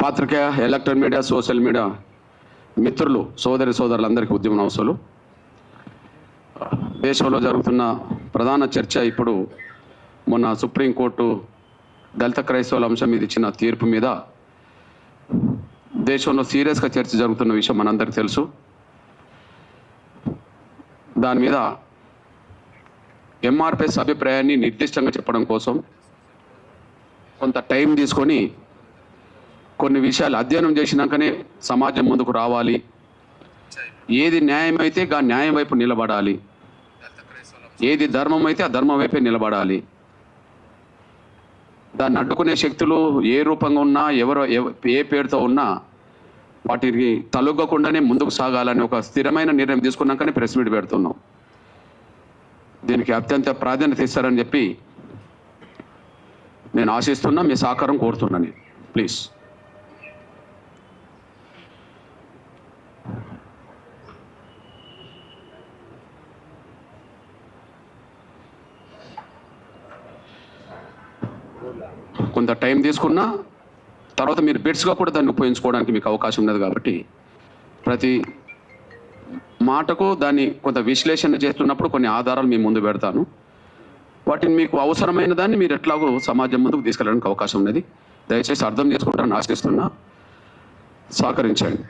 పాత్రికేయ electronic media social media మిత్రులు సోదరులందరికీ ఉద్యమ నమస్సులు. దేశంలో జరుగుతున్న ప్రధాన చర్చ ఇప్పుడు మొన్న సుప్రీంకోర్టు దళిత క్రైస్తవుల అంశం మీద ఇచ్చిన తీర్పు మీద దేశంలో సీరియస్గా చర్చ జరుగుతున్న విషయం మనందరికీ తెలుసు. దాని మీద ఎంఆర్పిఎస్ అభిప్రాయాన్ని నిర్దిష్టంగా చెప్పడం కోసం కొంత టైం తీసుకొని కొన్ని విషయాలు అధ్యయనం చేసినాకనే సమాజం ముందుకు రావాలి. ఏది న్యాయమైతే ఆ న్యాయం వైపు నిలబడాలి, ఏది ధర్మం అయితే ఆ ధర్మం వైపే నిలబడాలి. దాన్ని అడ్డుకునే శక్తులు ఏ రూపంగా ఉన్నా ఏ పేరుతో ఉన్నా వాటికి తలొగ్గకుండానే ముందుకు సాగాలని ఒక స్థిరమైన నిర్ణయం తీసుకున్నాకనే ప్రెస్ మీట్ పెడుతున్నాం. దీనికి అత్యంత ప్రాధాన్యత ఇస్తారని చెప్పి నేను ఆశిస్తున్నా. మీ సహకారం కోరుతున్నాను ప్లీజ్. కొంత టైం తీసుకున్నా తర్వాత మీరు బిట్స్గా కూడా దాన్ని ఉపయోగించుకోవడానికి మీకు అవకాశం ఉన్నది. కాబట్టి ప్రతి మాటకు దాన్ని కొంత విశ్లేషణ చేస్తున్నప్పుడు కొన్ని ఆధారాలు మీ ముందు పెడతాను. వాటిని మీకు అవసరమైన దాన్ని మీరు ఎట్లాగో సమాజం ముందుకు తీసుకెళ్ళడానికి అవకాశం ఉన్నది. దయచేసి అర్థం చేసుకుంటారని ఆశిస్తున్నా. సహకరించండి.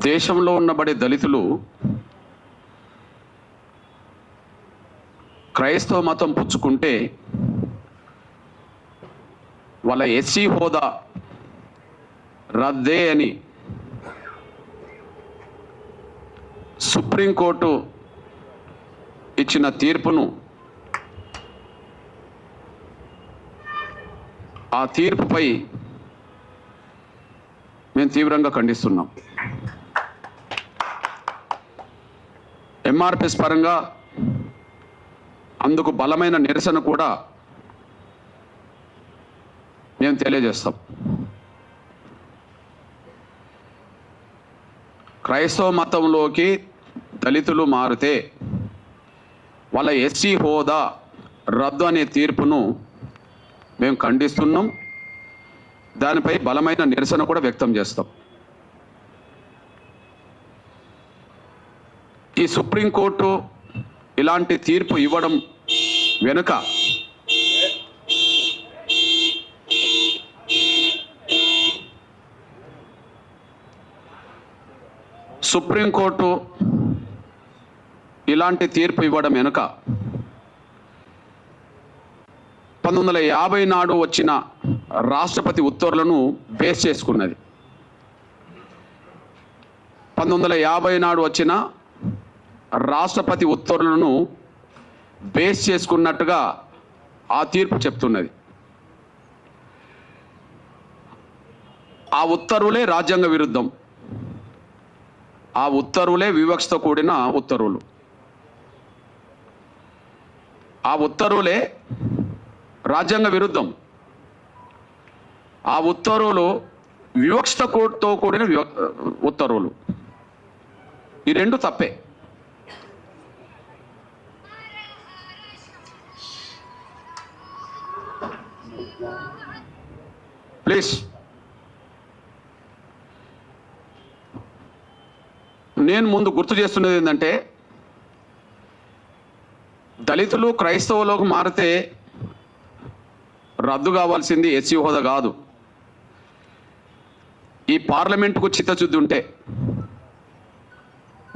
దేశంలో ఉన్నబడే దళితులు క్రైస్తవ మతం పుచ్చుకుంటే వాళ్ళ ఎస్సీ హోదా రద్దే అని సుప్రీంకోర్టు ఇచ్చిన తీర్పును ఆ తీర్పుపై మేము తీవ్రంగా ఖండిస్తున్నాం. ఎంఆర్పిఎస్ పరంగా అందుకు బలమైన నిరసన కూడా మేము తెలియజేస్తాం. క్రైస్తవ మతంలోకి దళితులు మారితే వాళ్ళ ఎస్సీ హోదా రద్దు అనే తీర్పును మేము ఖండిస్తున్నాం. దానిపై బలమైన నిరసన కూడా వ్యక్తం చేస్తాం. ఈ సుప్రీంకోర్టు ఇలాంటి తీర్పు ఇవ్వడం వెనుక సుప్రీంకోర్టు ఇలాంటి తీర్పు ఇవ్వడం వెనుక 1950 నాడు వచ్చిన రాష్ట్రపతి ఉత్తర్వులను బేస్ చేసుకున్నది. 1950 నాడు వచ్చిన రాష్ట్రపతి ఉత్తర్వులను బేస్ చేసుకున్నట్టుగా ఆ తీర్పు చెప్తున్నది. ఆ ఉత్తర్వులే రాజ్యాంగ విరుద్ధం. ఆ ఉత్తర్వులే వివక్షతో కూడిన ఉత్తర్వులు. ఆ ఉత్తర్వులే రాజ్యాంగ విరుద్ధం. ఆ ఉత్తర్వులు వివక్షతో కూడిన ఉత్తర్వులు. ఈ రెండు తప్పే. ప్లీజ్ నేను ముందు గుర్తు చేస్తున్నది ఏంటంటే, దళితులు క్రైస్తవులకు మారితే రద్దు కావాల్సింది ఎస్సీ హోదా కాదు. ఈ పార్లమెంటుకు చిత్తశుద్ధి ఉంటే,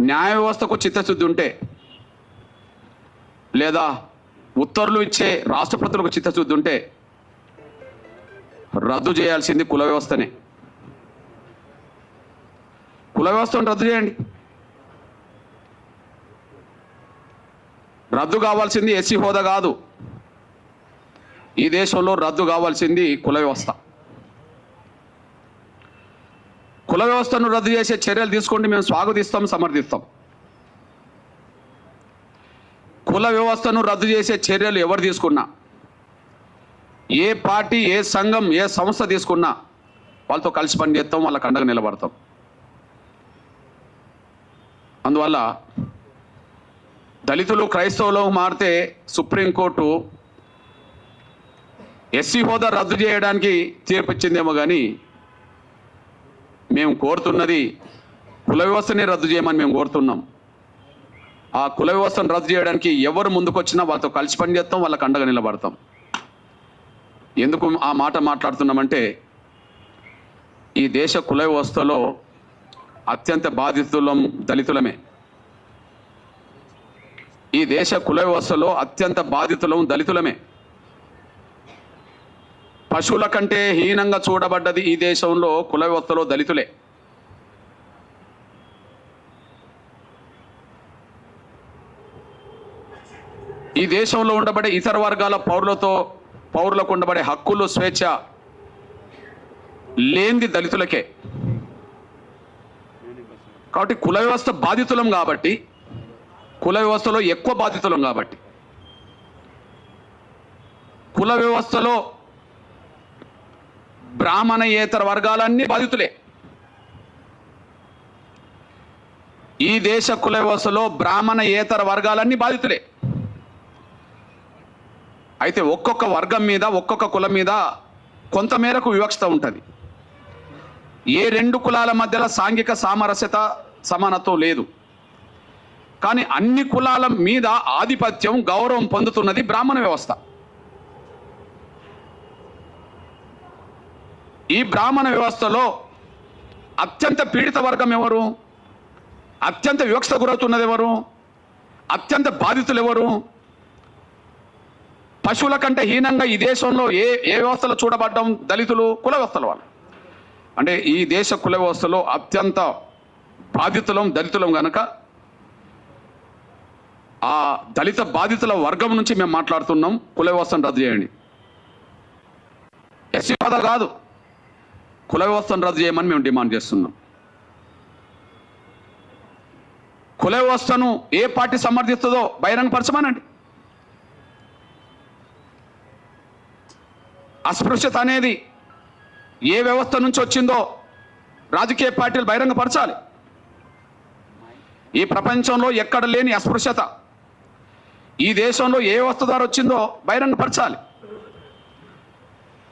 న్యాయ వ్యవస్థకు చిత్తశుద్ధి ఉంటే, లేదా ఉత్తర్వులు ఇచ్చే రాష్ట్రపతులకు చిత్తశుద్ధి ఉంటే రద్దు చేయాల్సింది కుల వ్యవస్థనే. కుల వ్యవస్థను రద్దు చేయండి. రద్దు కావాల్సింది ఎస్సీ హోదా కాదు. ఈ దేశంలో రద్దు కావాల్సింది కుల వ్యవస్థ. కుల కుల వ్యవస్థను రద్దు చేసే చర్యలు తీసుకోండి, మేము స్వాగతిస్తాం, సమర్థిస్తాం. కుల వ్యవస్థను రద్దు చేసే చర్యలు ఎవరు తీసుకున్నా, ఏ పార్టీ, ఏ సంఘం, ఏ సంస్థ తీసుకున్నా వాళ్ళతో కలిసి పనిచేస్తాం, వాళ్ళకి అండగా నిలబడతాం. అందువల్ల దళితులు క్రైస్తవులు మారితే సుప్రీంకోర్టు ఎస్సీ హోదా రద్దు చేయడానికి తీర్పిచ్చిందేమో కానీ మేము కోరుతున్నది కుల వ్యవస్థని రద్దు చేయమని మేము కోరుతున్నాం. ఆ కుల వ్యవస్థను రద్దు చేయడానికి ఎవరు ముందుకొచ్చినా వాళ్ళతో కలిసి పనిచేస్తాం, వాళ్ళకి అండగా నిలబడతాం. ఎందుకు ఆ మాట మాట్లాడుతున్నామంటే ఈ దేశ కుల వ్యవస్థలో అత్యంత బాధితులం దళితులమే. ఈ దేశ కుల వ్యవస్థలో అత్యంత బాధితులం దళితులమే. పశువుల కంటే హీనంగా చూడబడ్డది ఈ దేశంలో కుల వ్యవస్థలో దళితులే. ఈ దేశంలో ఉండబడే ఇతర వర్గాల పౌరులకు ఉండబడే హక్కులు, స్వేచ్ఛ లేనిది దళితులకే. కాబట్టి కుల వ్యవస్థ బాధితులం కాబట్టి, కుల వ్యవస్థలో ఎక్కువ బాధితులం కాబట్టి, కుల వ్యవస్థలో బ్రాహ్మణేతర వర్గాలన్నీ బాధితులే. ఈ దేశ కుల వ్యవస్థలో బ్రాహ్మణేతర వర్గాలన్నీ బాధితులే. అయితే ఒక్కొక్క వర్గం మీద, ఒక్కొక్క కులం మీద కొంత మేరకు వివక్షత ఉంటుంది. ఏ రెండు కులాల మధ్యలో సాంఘిక సామరస్యత, సమానత్వం లేదు. కానీ అన్ని కులాల మీద ఆధిపత్యం, గౌరవం పొందుతున్నది బ్రాహ్మణ వ్యవస్థ. ఈ బ్రాహ్మణ వ్యవస్థలో అత్యంత పీడిత వర్గం ఎవరు? అత్యంత వివక్షత గురవుతున్నది ఎవరు? అత్యంత బాధితులు ఎవరు? పశువుల కంటే హీనంగా ఈ దేశంలో ఏ వ్యవస్థలో చూడబడ్డం? దళితులు, కుల వ్యవస్థల వాళ్ళు. అంటే ఈ దేశ కుల వ్యవస్థలో అత్యంత బాధితులం దళితులం కనుక ఆ దళిత బాధితుల వర్గం నుంచి మేము మాట్లాడుతున్నాం. కుల వ్యవస్థను రద్దు చేయండి. ఎస్సీ హోదా కాదు, కుల వ్యవస్థను రద్దు చేయమని మేము డిమాండ్ చేస్తున్నాం. కుల వ్యవస్థను ఏ పార్టీ సమర్థిస్తుందో బహిరంగపరచమనండి. అస్పృశ్యత అనేది ఏ వ్యవస్థ నుంచి వచ్చిందో రాజకీయ పార్టీలు బహిరంగపరచాలి. ఈ ప్రపంచంలో ఎక్కడ లేని అస్పృశ్యత ఈ దేశంలో ఏ వ్యవస్థ ద్వారా వచ్చిందో బహిరంగపరచాలి.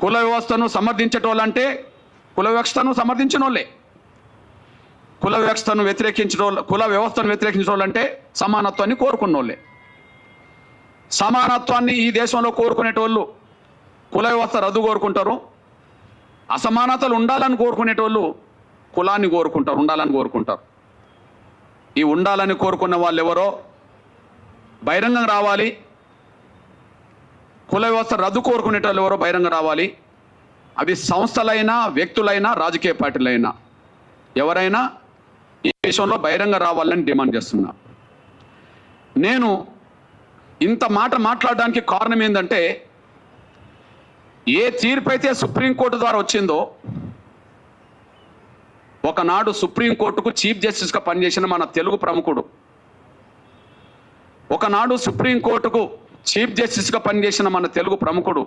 కుల వ్యవస్థను సమర్థించేటోళ్ళంటే కుల వ్యవస్థను సమర్థించిన వాళ్ళే. కుల వ్యవస్థను వ్యతిరేకించిన వాళ్ళంటే సమానత్వాన్ని కోరుకున్న వాళ్ళే. సమానత్వాన్ని ఈ దేశంలో కోరుకునేటోళ్ళు కుల వ్యవస్థ రద్దు కోరుకుంటారు. అసమానతలు ఉండాలని కోరుకునేటోళ్ళు కులాన్ని కోరుకుంటారు, ఉండాలని కోరుకుంటారు. ఈ ఉండాలని కోరుకున్న వాళ్ళు ఎవరో బహిరంగం రావాలి. కుల వ్యవస్థ రద్దు కోరుకునేటోళ్ళు ఎవరో బహిరంగం రావాలి. అవి సంస్థలైనా, వ్యక్తులైనా, రాజకీయ పార్టీలైనా, ఎవరైనా ఈ విషయంలో బహిరంగ రావాలని డిమాండ్ చేస్తున్నా. నేను ఇంత మాట మాట్లాడడానికి కారణం ఏంటంటే ఏ తీర్పు అయితే సుప్రీంకోర్టు ద్వారా వచ్చిందో, ఒకనాడు సుప్రీంకోర్టుకు చీఫ్ జస్టిస్గా పనిచేసిన మన తెలుగు ప్రముఖుడు, ఒకనాడు సుప్రీంకోర్టుకు చీఫ్ జస్టిస్గా పనిచేసిన మన తెలుగు ప్రముఖుడు,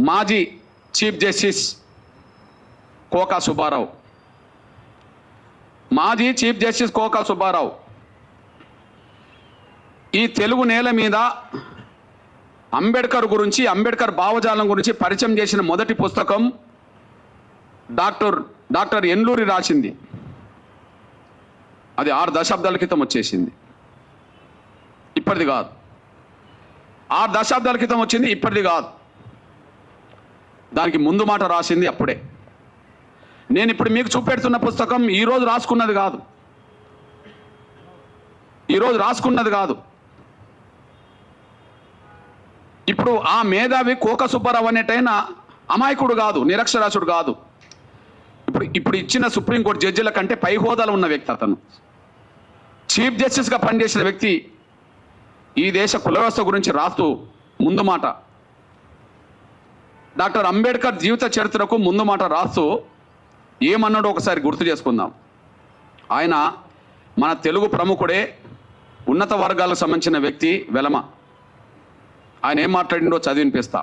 మాజీ చీఫ్ జస్టిస్ కోకా సుబ్బారావు, మాజీ చీఫ్ జస్టిస్ కోకా సుబ్బారావు ఈ తెలుగు నేల మీద అంబేద్కర్ గురించి, అంబేద్కర్ భావజాలం గురించి పరిచయం చేసిన మొదటి పుస్తకం డాక్టర్ ఎన్లూరి రాసింది. అది 6 దశాబ్దాల క్రితం వచ్చేసింది, ఇప్పటిది కాదు. 6 దశాబ్దాల క్రితం వచ్చింది, ఇప్పటిది కాదు. దానికి ముందు మాట రాసింది అప్పుడే. నేను ఇప్పుడు మీకు చూపెడుతున్న పుస్తకం ఈరోజు రాసుకున్నది కాదు, ఈరోజు రాసుకున్నది కాదు. ఇప్పుడు ఆ మేధావి కోక సుబ్బారావు అనేటైనా అమాయకుడు కాదు, నిరక్షరాస్యుడు కాదు. ఇప్పుడు ఇచ్చిన సుప్రీంకోర్టు జడ్జిల కంటే పై హోదాలో ఉన్న వ్యక్తి. అతను చీఫ్ జస్టిస్గా పనిచేసిన వ్యక్తి ఈ దేశ కుల వ్యవస్థ గురించి రాస్తూ ముందు మాట, డాక్టర్ అంబేద్కర్ జీవిత చరిత్రకు ముందు మాట రాస్తూ ఏమన్నాడో ఒకసారి గుర్తు చేసుకుందాం. ఆయన మన తెలుగు ప్రముఖుడే, ఉన్నత వర్గాలకు సంబంధించిన వ్యక్తి వెలమ. ఆయన ఏం మాట్లాడిండో చదివినిపిస్తా.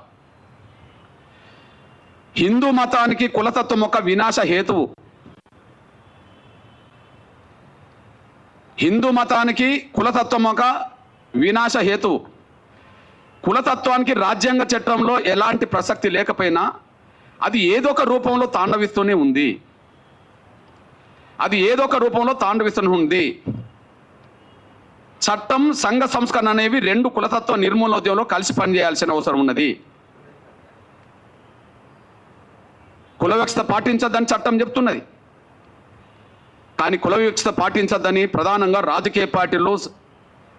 హిందూ మతానికి కులతత్వం ఒక వినాశ హేతువు. హిందూ మతానికి కులతత్వం ఒక వినాశ హేతువు. కులతత్వానికి రాజ్యాంగ చట్టంలో ఎలాంటి ప్రసక్తి లేకపోయినా అది ఏదో ఒక రూపంలో తాండవిస్తూనే ఉంది. చట్టం, సంఘ సంస్కరణ అనేవి రెండు కులతత్వ నిర్మూలనోద్యమంలో కలిసి పనిచేయాల్సిన అవసరం ఉన్నది. కుల వివక్షత పాటించద్దని చట్టం చెప్తున్నది. కానీ కుల వివక్షత పాటించద్దని ప్రధానంగా రాజకీయ పార్టీలు,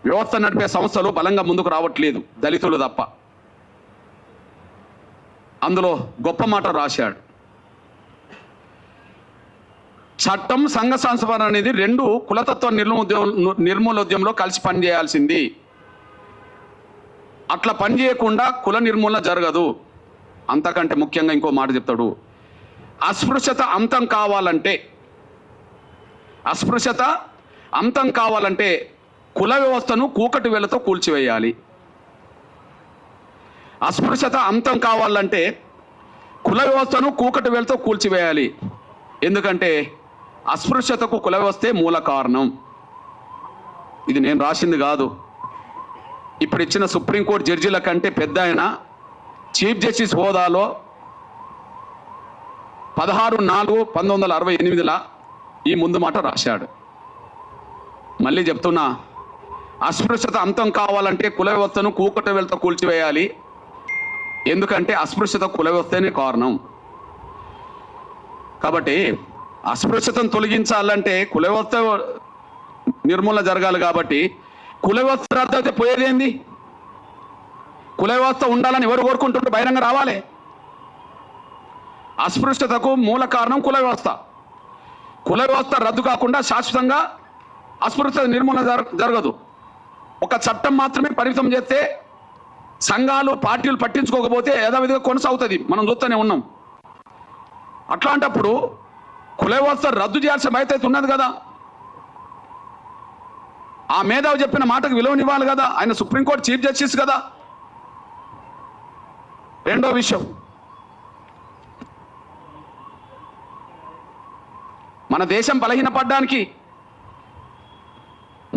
వ్యవస్థ నడిపే సంస్థలు బలంగా ముందుకు రావట్లేదు, దళితులు తప్ప. అందులో గొప్ప మాట రాశాడు. చట్టం, సంఘ సంస్కరణ అనేది రెండు కులతత్వ నిర్మూలనోద్యమంలో కలిసి పనిచేయాల్సింది. అట్లా పనిచేయకుండా కుల నిర్మూలన జరగదు. అంతకంటే ముఖ్యంగా ఇంకో మాట చెప్తాడు. అస్పృశ్యత అంతం కావాలంటే కుల వ్యవస్థను కూకటి వేలతో కూల్చివేయాలి. అస్పృశ్యత అంతం కావాలంటే కుల వ్యవస్థను కూకటి వేలతో కూల్చివేయాలి. ఎందుకంటే అస్పృశ్యతకు కుల వ్యవస్థే మూల కారణం. ఇది నేను రాసింది కాదు. ఇప్పుడు ఇచ్చిన సుప్రీంకోర్టు జడ్జీల కంటే పెద్ద ఆయన చీఫ్ జస్టిస్ హోదాలో 16/4/1968 ఈ ముందు మాట రాశాడు. మళ్ళీ చెప్తున్నా, అస్పృశ్యత అంతం కావాలంటే కుల వ్యవస్థను కూకటి వేలతో కూల్చివేయాలి. ఎందుకంటే అస్పృశ్యత కుల వ్యవస్థనే కారణం. కాబట్టి అస్పృశ్యతను తొలగించాలంటే కుల వ్యవస్థ నిర్మూలన జరగాలి. కాబట్టి కుల వ్యవస్థ రద్దయితే పోయేదేంది? కుల వ్యవస్థ ఉండాలని ఎవరు కోరుకుంటుంటే బహిరంగ రావాలి. అస్పృశ్యతకు మూల కారణం కుల వ్యవస్థ. కుల వ్యవస్థ రద్దు కాకుండా శాశ్వతంగా అస్పృశ్యత నిర్మూలన జరగదు. ఒక చట్టం మాత్రమే పరిమితం చేస్తే, సంఘాలు, పార్టీలు పట్టించుకోకపోతే యథావిధిగా కొనసాగుతుంది. మనం చూస్తూనే ఉన్నాం. అట్లాంటప్పుడు కుల వ్యవస్థ రద్దు చేయాల్సిన బాధ్యత ఉన్నది కదా. ఆ మేధావి చెప్పిన మాటకు విలువనివ్వాలి కదా. ఆయన సుప్రీంకోర్టు చీఫ్ జస్టిస్ కదా. రెండో విషయం, మన దేశం బలహీనపడడానికి,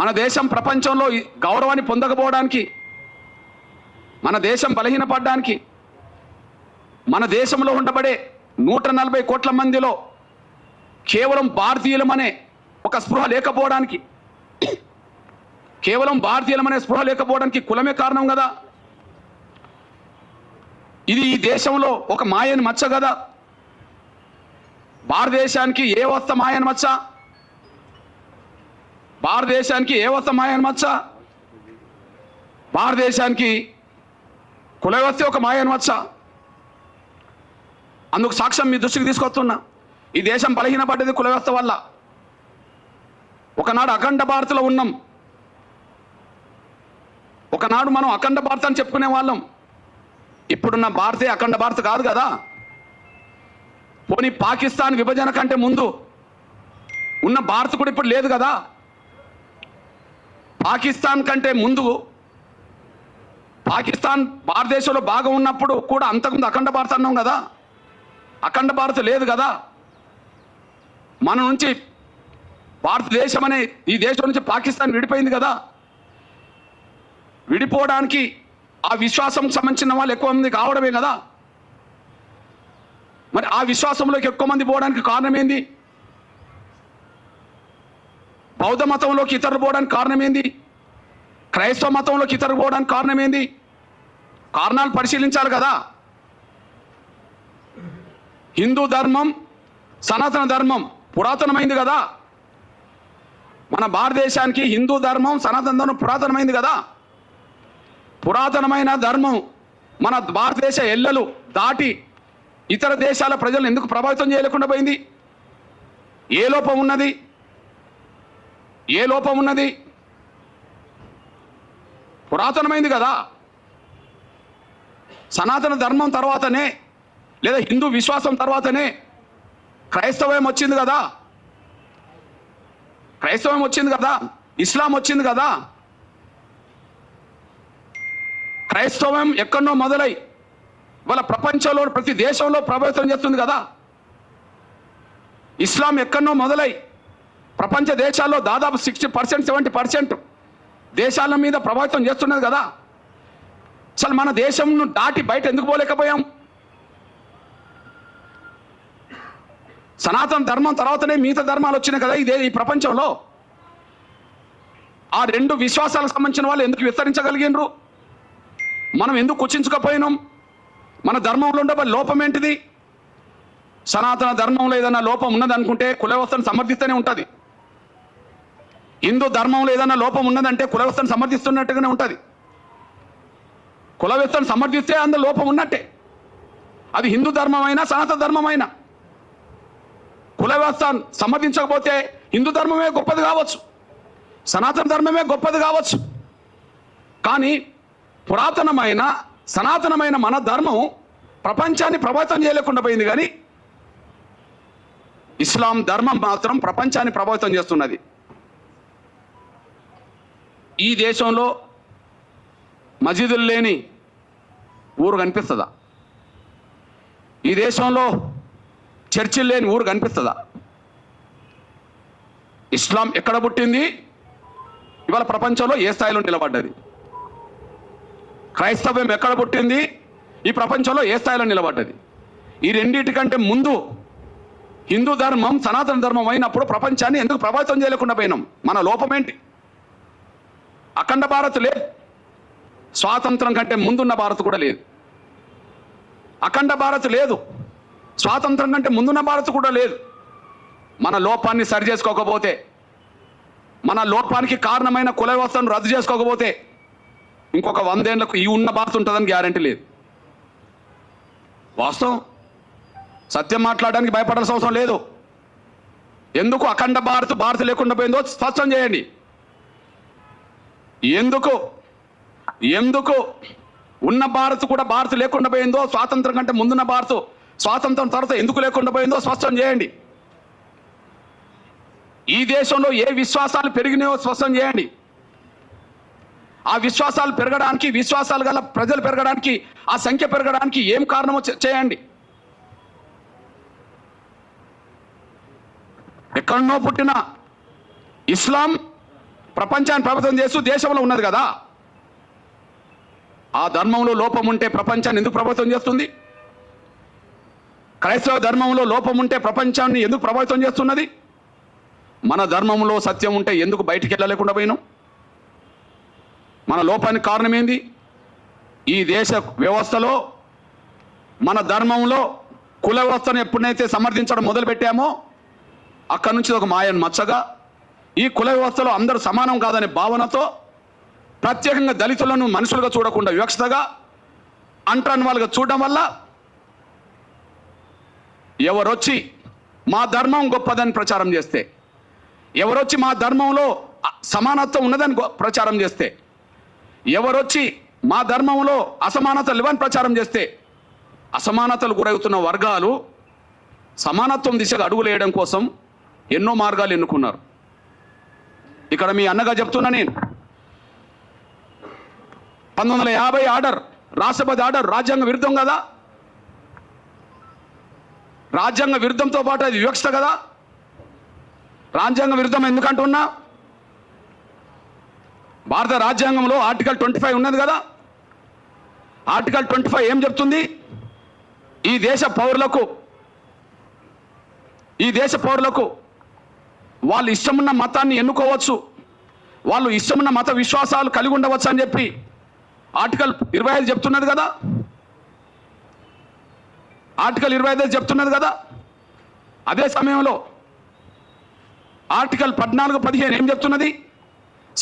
మన దేశం ప్రపంచంలో గౌరవాన్ని పొందకపోవడానికి, మన దేశం బలహీనపడడానికి, మన దేశంలో ఉండబడే 140 కోట్ల మందిలో కేవలం భారతీయులమనే ఒక స్పృహ లేకపోవడానికి, కులమే కారణం కదా. ఇది ఈ దేశంలో ఒక మాయని మచ్చ కదా. భారతదేశానికి ఏ వస్త మాయని మచ్చ? భారతదేశానికి కుల వ్యవస్థ ఒక మాయని మచ్చ. అందుకు సాక్ష్యం మీ దృష్టికి తీసుకొస్తున్నా. ఈ దేశం బలహీనపడ్డది కుల వ్యవస్థ వల్ల. ఒకనాడు అఖండ భారత్లో ఉన్నాం. ఒకనాడు మనం అఖండ భారత్ అని చెప్పుకునే వాళ్ళం. ఇప్పుడున్న భారతే అఖండ భారత్ కాదు కదా. పోనీ పాకిస్తాన్ విభజన కంటే ముందు ఉన్న భారత్ కూడా ఇప్పుడు లేదు కదా. పాకిస్తాన్ కంటే ముందు, పాకిస్తాన్ భారతదేశంలో భాగం ఉన్నప్పుడు కూడా అంతకుముందు అఖండ భారత్ అన్నాం కదా. అఖండ భారత్ లేదు కదా. మన నుంచి భారతదేశం అనే ఈ దేశం నుంచి పాకిస్తాన్ విడిపోయింది కదా. విడిపోవడానికి ఆ విశ్వాసం సంబంధించిన వాళ్ళు ఎక్కువ మంది కావడమే కదా. మరి ఆ విశ్వాసంలోకి ఎక్కువ మంది పోవడానికి కారణం ఏంది? బౌద్ధ మతంలోకి ఇతరులు పోవడానికి కారణం ఏంది? క్రైస్తవ మతంలోకి ఇతరులు పోవడానికి కారణం ఏంది? కారణాలు పరిశీలించాలి కదా. హిందూ ధర్మం, సనాతన ధర్మం పురాతనమైంది కదా. మన భారతదేశానికి హిందూ ధర్మం, సనాతన ధర్మం పురాతనమైంది కదా. పురాతనమైన ధర్మం మన భారతదేశ ఎల్లలు దాటి ఇతర దేశాల ప్రజలను ఎందుకు ప్రభావితం చేయలేకుండా పోయింది? ఏ లోపం ఉన్నది? పురాతనమైంది కదా. సనాతన ధర్మం తర్వాతనే, లేదా హిందూ విశ్వాసం తర్వాతనే క్రైస్తవం వచ్చింది కదా, క్రైస్తవం వచ్చింది కదా, ఇస్లాం వచ్చింది కదా. క్రైస్తవం ఎక్కడో మొదలై వాళ్ళ ప్రపంచంలో ప్రతి దేశంలో ప్రభావితం చేస్తుంది కదా. ఇస్లాం ఎక్కడో మొదలై ప్రపంచ దేశాల్లో దాదాపు 60% 70% దేశాల మీద ప్రభావితం చేస్తున్నది కదా. అసలు మన దేశంను దాటి బయట ఎందుకు పోలేకపోయాం? సనాతన ధర్మం తర్వాతనే మిగతా ధర్మాలు వచ్చినాయి కదా ఈ ప్రపంచంలో. ఆ రెండు విశ్వాసాలకు సంబంధించిన వాళ్ళు ఎందుకు విస్తరించగలిగినరు? మనం ఎందుకు కుచించకపోయినాం? మన ధర్మంలో ఉండే లోపం ఏంటిది? సనాతన ధర్మంలో ఏదైనా లోపం ఉన్నదనుకుంటే కుల వ్యవస్థను సమర్థిస్తూనే ఉంటుంది. హిందూ ధర్మంలో ఏదైనా లోపం ఉన్నదంటే కుల వ్యవస్థను సమర్థిస్తున్నట్టుగానే ఉంటుంది. కుల వ్యవస్థను సమర్థిస్తే అందులో లోపం ఉన్నట్టే. అది హిందూ ధర్మం అయినా సనాతన ధర్మం అయినా. కుల వ్యవస్థ సమర్థించకపోతే హిందూ ధర్మమే గొప్పది కావచ్చు, సనాతన ధర్మమే గొప్పది కావచ్చు. కానీ పురాతనమైన సనాతనమైన మన ధర్మం ప్రపంచాన్ని ప్రభావితం చేయలేకుండా పోయింది. కానీ ఇస్లాం ధర్మం మాత్రం ప్రపంచాన్ని ప్రభావితం చేస్తున్నది. ఈ దేశంలో మసీదులు లేని ఊరు కనిపిస్తుందా? ఈ దేశంలో చర్చిలు లేని ఊరు కనిపిస్తుందా? ఇస్లాం ఎక్కడ పుట్టింది, ఇవాళ ప్రపంచంలో ఏ స్థాయిలో నిలబడ్డది? క్రైస్తవం ఎక్కడ పుట్టింది, ఈ ప్రపంచంలో ఏ స్థాయిలో నిలబడ్డది? ఈ రెండింటికంటే ముందు హిందూ ధర్మం సనాతన ధర్మం అయినప్పుడు ప్రపంచాన్ని ఎందుకు ప్రభావితం చేయలేకుండా పోయినాం? మన లోపం ఏంటి? అఖండ భారత్ లేదు, స్వాతంత్రం కంటే ముందున్న భారత్ కూడా లేదు. అఖండ భారత్ లేదు, స్వాతంత్రం కంటే ముందున్న భారత్ కూడా లేదు. మన లోపాన్ని సరి చేసుకోకపోతే, మన లోపానికి కారణమైన కుల వ్యవస్థను రద్దు చేసుకోకపోతే ఇంకొక 100 ఏళ్లకు ఈ ఉన్న భారత్ ఉంటుందని గ్యారంటీ లేదు. వాస్తవం, సత్యం మాట్లాడడానికి భయపడాల్సిన అవసరం లేదు. ఎందుకు అఖండ భారత్ లేకుండా పోయిందో స్పష్టం చేయండి. ఎందుకు ఉన్న భారత్ కూడా భారత్ లేకుండా పోయిందో, స్వాతంత్రం కంటే ముందున్న భారత్ స్వాతంత్రం తర్వాత ఎందుకు లేకుండా పోయిందో స్పష్టం చేయండి. ఈ దేశంలో ఏ విశ్వాసాలు పెరిగినాయో స్పష్టం చేయండి. ఆ విశ్వాసాలు పెరగడానికి, విశ్వాసాలు గల ప్రజలు పెరగడానికి, ఆ సంఖ్య పెరగడానికి ఏం కారణమో చేయండి. ఎక్కడనో పుట్టిన ఇస్లాం ప్రపంచాన్ని ప్రభావితం చేస్తూ దేశంలో ఉన్నది కదా. ఆ ధర్మంలో లోపం ఉంటే ప్రపంచాన్ని ఎందుకు ప్రభావితం చేస్తుంది? క్రైస్తవ ధర్మంలో లోపం ఉంటే ప్రపంచాన్ని ఎందుకు ప్రభావితం చేస్తున్నది? మన ధర్మంలో సత్యం ఉంటే ఎందుకు బయటికి వెళ్ళలేకుండా పోయినాం? మన లోపానికి కారణం ఏంది? ఈ దేశ వ్యవస్థలో, మన ధర్మంలో కుల వ్యవస్థను ఎప్పుడైతే సమర్థించడం మొదలుపెట్టామో అక్కడి నుంచి ఒక మాయను మచ్చగా, ఈ కుల వ్యవస్థలో అందరూ సమానం కాదనే భావనతో ప్రత్యేకంగా దళితులను మనుషులుగా చూడకుండా వివక్షతగా, అంటరాని వాళ్ళుగా చూడడం వల్ల ఎవరొచ్చి మా ధర్మం గొప్పదని ప్రచారం చేస్తే, ఎవరొచ్చి మా ధర్మంలో సమానత్వం ఉన్నదని ప్రచారం చేస్తే, ఎవరొచ్చి మా ధర్మంలో అసమానతలు లేవని ప్రచారం చేస్తే, అసమానతలు గురవుతున్న వర్గాలు సమానత్వం దిశగా అడుగులేయడం కోసం ఎన్నో మార్గాలు ఎన్నుకున్నారు. ఇక్కడ మీ అన్నగా చెప్తున్నా నేను, 1950 ఆర్డర్, రాష్ట్రపతి ఆర్డర్ రాజ్యాంగ విరుద్ధం కదా. రాజ్యాంగ విరుద్ధంతో పాటు అది వివక్షత కదా. రాజ్యాంగ విరుద్ధం ఎందుకంటున్నా? భారత రాజ్యాంగంలో ఆర్టికల్ 25 ఉన్నది కదా. ఆర్టికల్ 25 ఏం చెప్తుంది? ఈ దేశ పౌరులకు వాళ్ళు ఇష్టమున్న మతాన్ని ఎన్నుకోవచ్చు, వాళ్ళు ఇష్టమున్న మత విశ్వాసాలు కలిగి ఉండవచ్చు అని చెప్పి ఆర్టికల్ 25 చెప్తున్నది కదా. ఆర్టికల్ 25 చెప్తున్నది కదా. అదే సమయంలో ఆర్టికల్ 14, 15 ఏం చెప్తున్నది?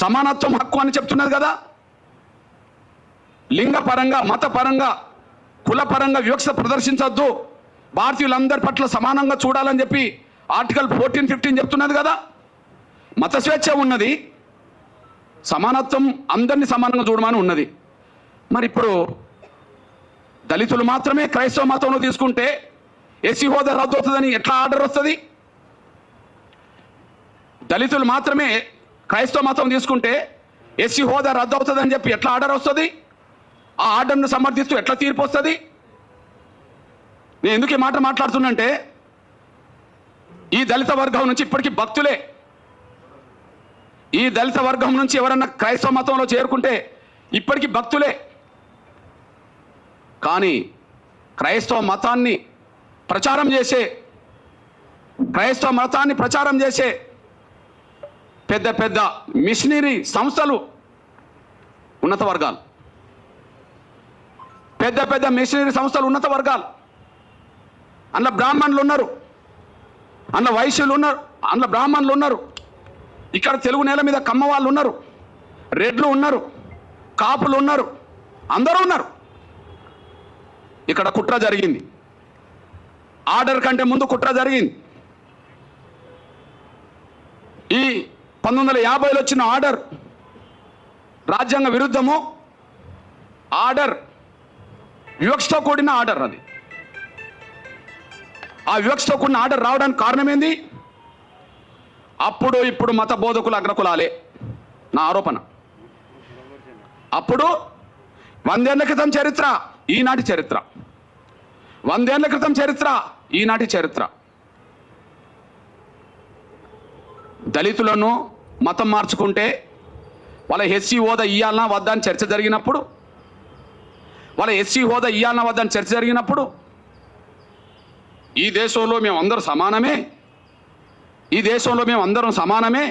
సమానత్వం హక్కు అని చెప్తున్నది కదా. లింగపరంగా, మతపరంగా, కులపరంగా వివక్ష ప్రదర్శించొద్దు, భారతీయులందరి పట్ల సమానంగా చూడాలని చెప్పి ఆర్టికల్ 14, 15 చెప్తున్నది కదా. మత స్వేచ్ఛ ఉన్నది, సమానత్వం అందరినీ సమానంగా చూడమని ఉన్నది. మరి ఇప్పుడు దళితులు మాత్రమే క్రైస్తవ మతంలో తీసుకుంటే ఎస్సీ హోదా రద్దు అవుతుందని ఎట్లా ఆర్డర్ వస్తుంది? దళితులు మాత్రమే క్రైస్తవ మతం తీసుకుంటే ఎస్సీ హోదా రద్దు అవుతుందని చెప్పి ఎట్లా ఆర్డర్ వస్తుంది? ఆ ఆర్డర్ను సమర్థిస్తూ ఎట్లా తీర్పు వస్తుంది? నేను ఎందుకు ఈ మాట మాట్లాడుతున్నంటే, ఈ దళిత వర్గం నుంచి ఇప్పటికీ భక్తులే, ఈ దళిత వర్గం నుంచి ఎవరన్నా క్రైస్తవ మతంలో చేరుకుంటే ఇప్పటికీ భక్తులే. కానీ క్రైస్తవ మతాన్ని ప్రచారం చేసే పెద్ద పెద్ద మిషనరీ సంస్థలు ఉన్నత వర్గాలు, పెద్ద మిషనరీ సంస్థలు ఉన్నత వర్గాలు. అందులో బ్రాహ్మణులు ఉన్నారు, అందులో వైశ్యులు ఉన్నారు, అందులో బ్రాహ్మణులు ఉన్నారు. ఇక్కడ తెలుగు నేల మీద కమ్మ వాళ్ళు ఉన్నారు, రెడ్లు ఉన్నారు, కాపులు ఉన్నారు, అందరూ ఉన్నారు. ఇక్కడ కుట్ర జరిగింది. ఆర్డర్ కంటే ముందు కుట్ర జరిగింది. ఈ 1950లో వచ్చిన ఆర్డర్ రాజ్యాంగ విరుద్ధము. ఆర్డర్ వివక్షతో కూడిన ఆర్డర్. అది ఆ వివక్షతో కూడిన ఆర్డర్ రావడానికి కారణం ఏంది? అప్పుడు ఇప్పుడు మత బోధకులు అగ్రకులాలే నా ఆరోపణ. అప్పుడు 100 ఏళ్ల క్రితం చరిత్ర, ఈనాటి చరిత్ర. 100 ఏళ్ల క్రితం చరిత్ర, ఈనాటి చరిత్ర. దళితులను మతం మార్చుకుంటే వాళ్ళ ఎస్సీ హోదా ఇయ్యాలనా వద్దా అని చర్చ జరిగినప్పుడు, ఈ దేశంలో మేము అందరం సమానమే,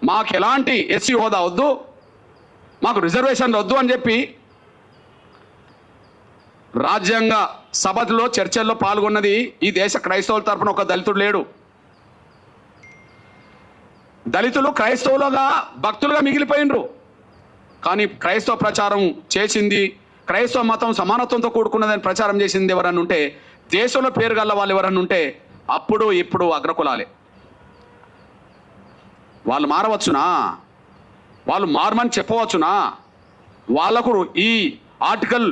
మాకు ఎలాంటి ఎస్సీ హోదా వద్దు, మాకు రిజర్వేషన్లు వద్దు అని చెప్పి రాజ్యాంగ సభలో చర్చల్లో పాల్గొన్నది ఈ దేశ క్రైస్తవుల తరపున ఒక దళితుడు లేడు. దళితులు క్రైస్తవులుగా భక్తులుగా మిగిలిపోయినరు. కానీ క్రైస్తవ ప్రచారం చేసింది, క్రైస్తవ మతం సమానత్వంతో కూడుకున్నదని ప్రచారం చేసింది ఎవరన్నా ఉంటే, దేశంలో పేరు గల్ల వాళ్ళు ఎవరన్నా ఉంటే అప్పుడు ఇప్పుడు అగ్రకులాలే. వాళ్ళు మారవచ్చునా? వాళ్ళు మారమని చెప్పవచ్చునా? వాళ్లకు ఈ ఆర్టికల్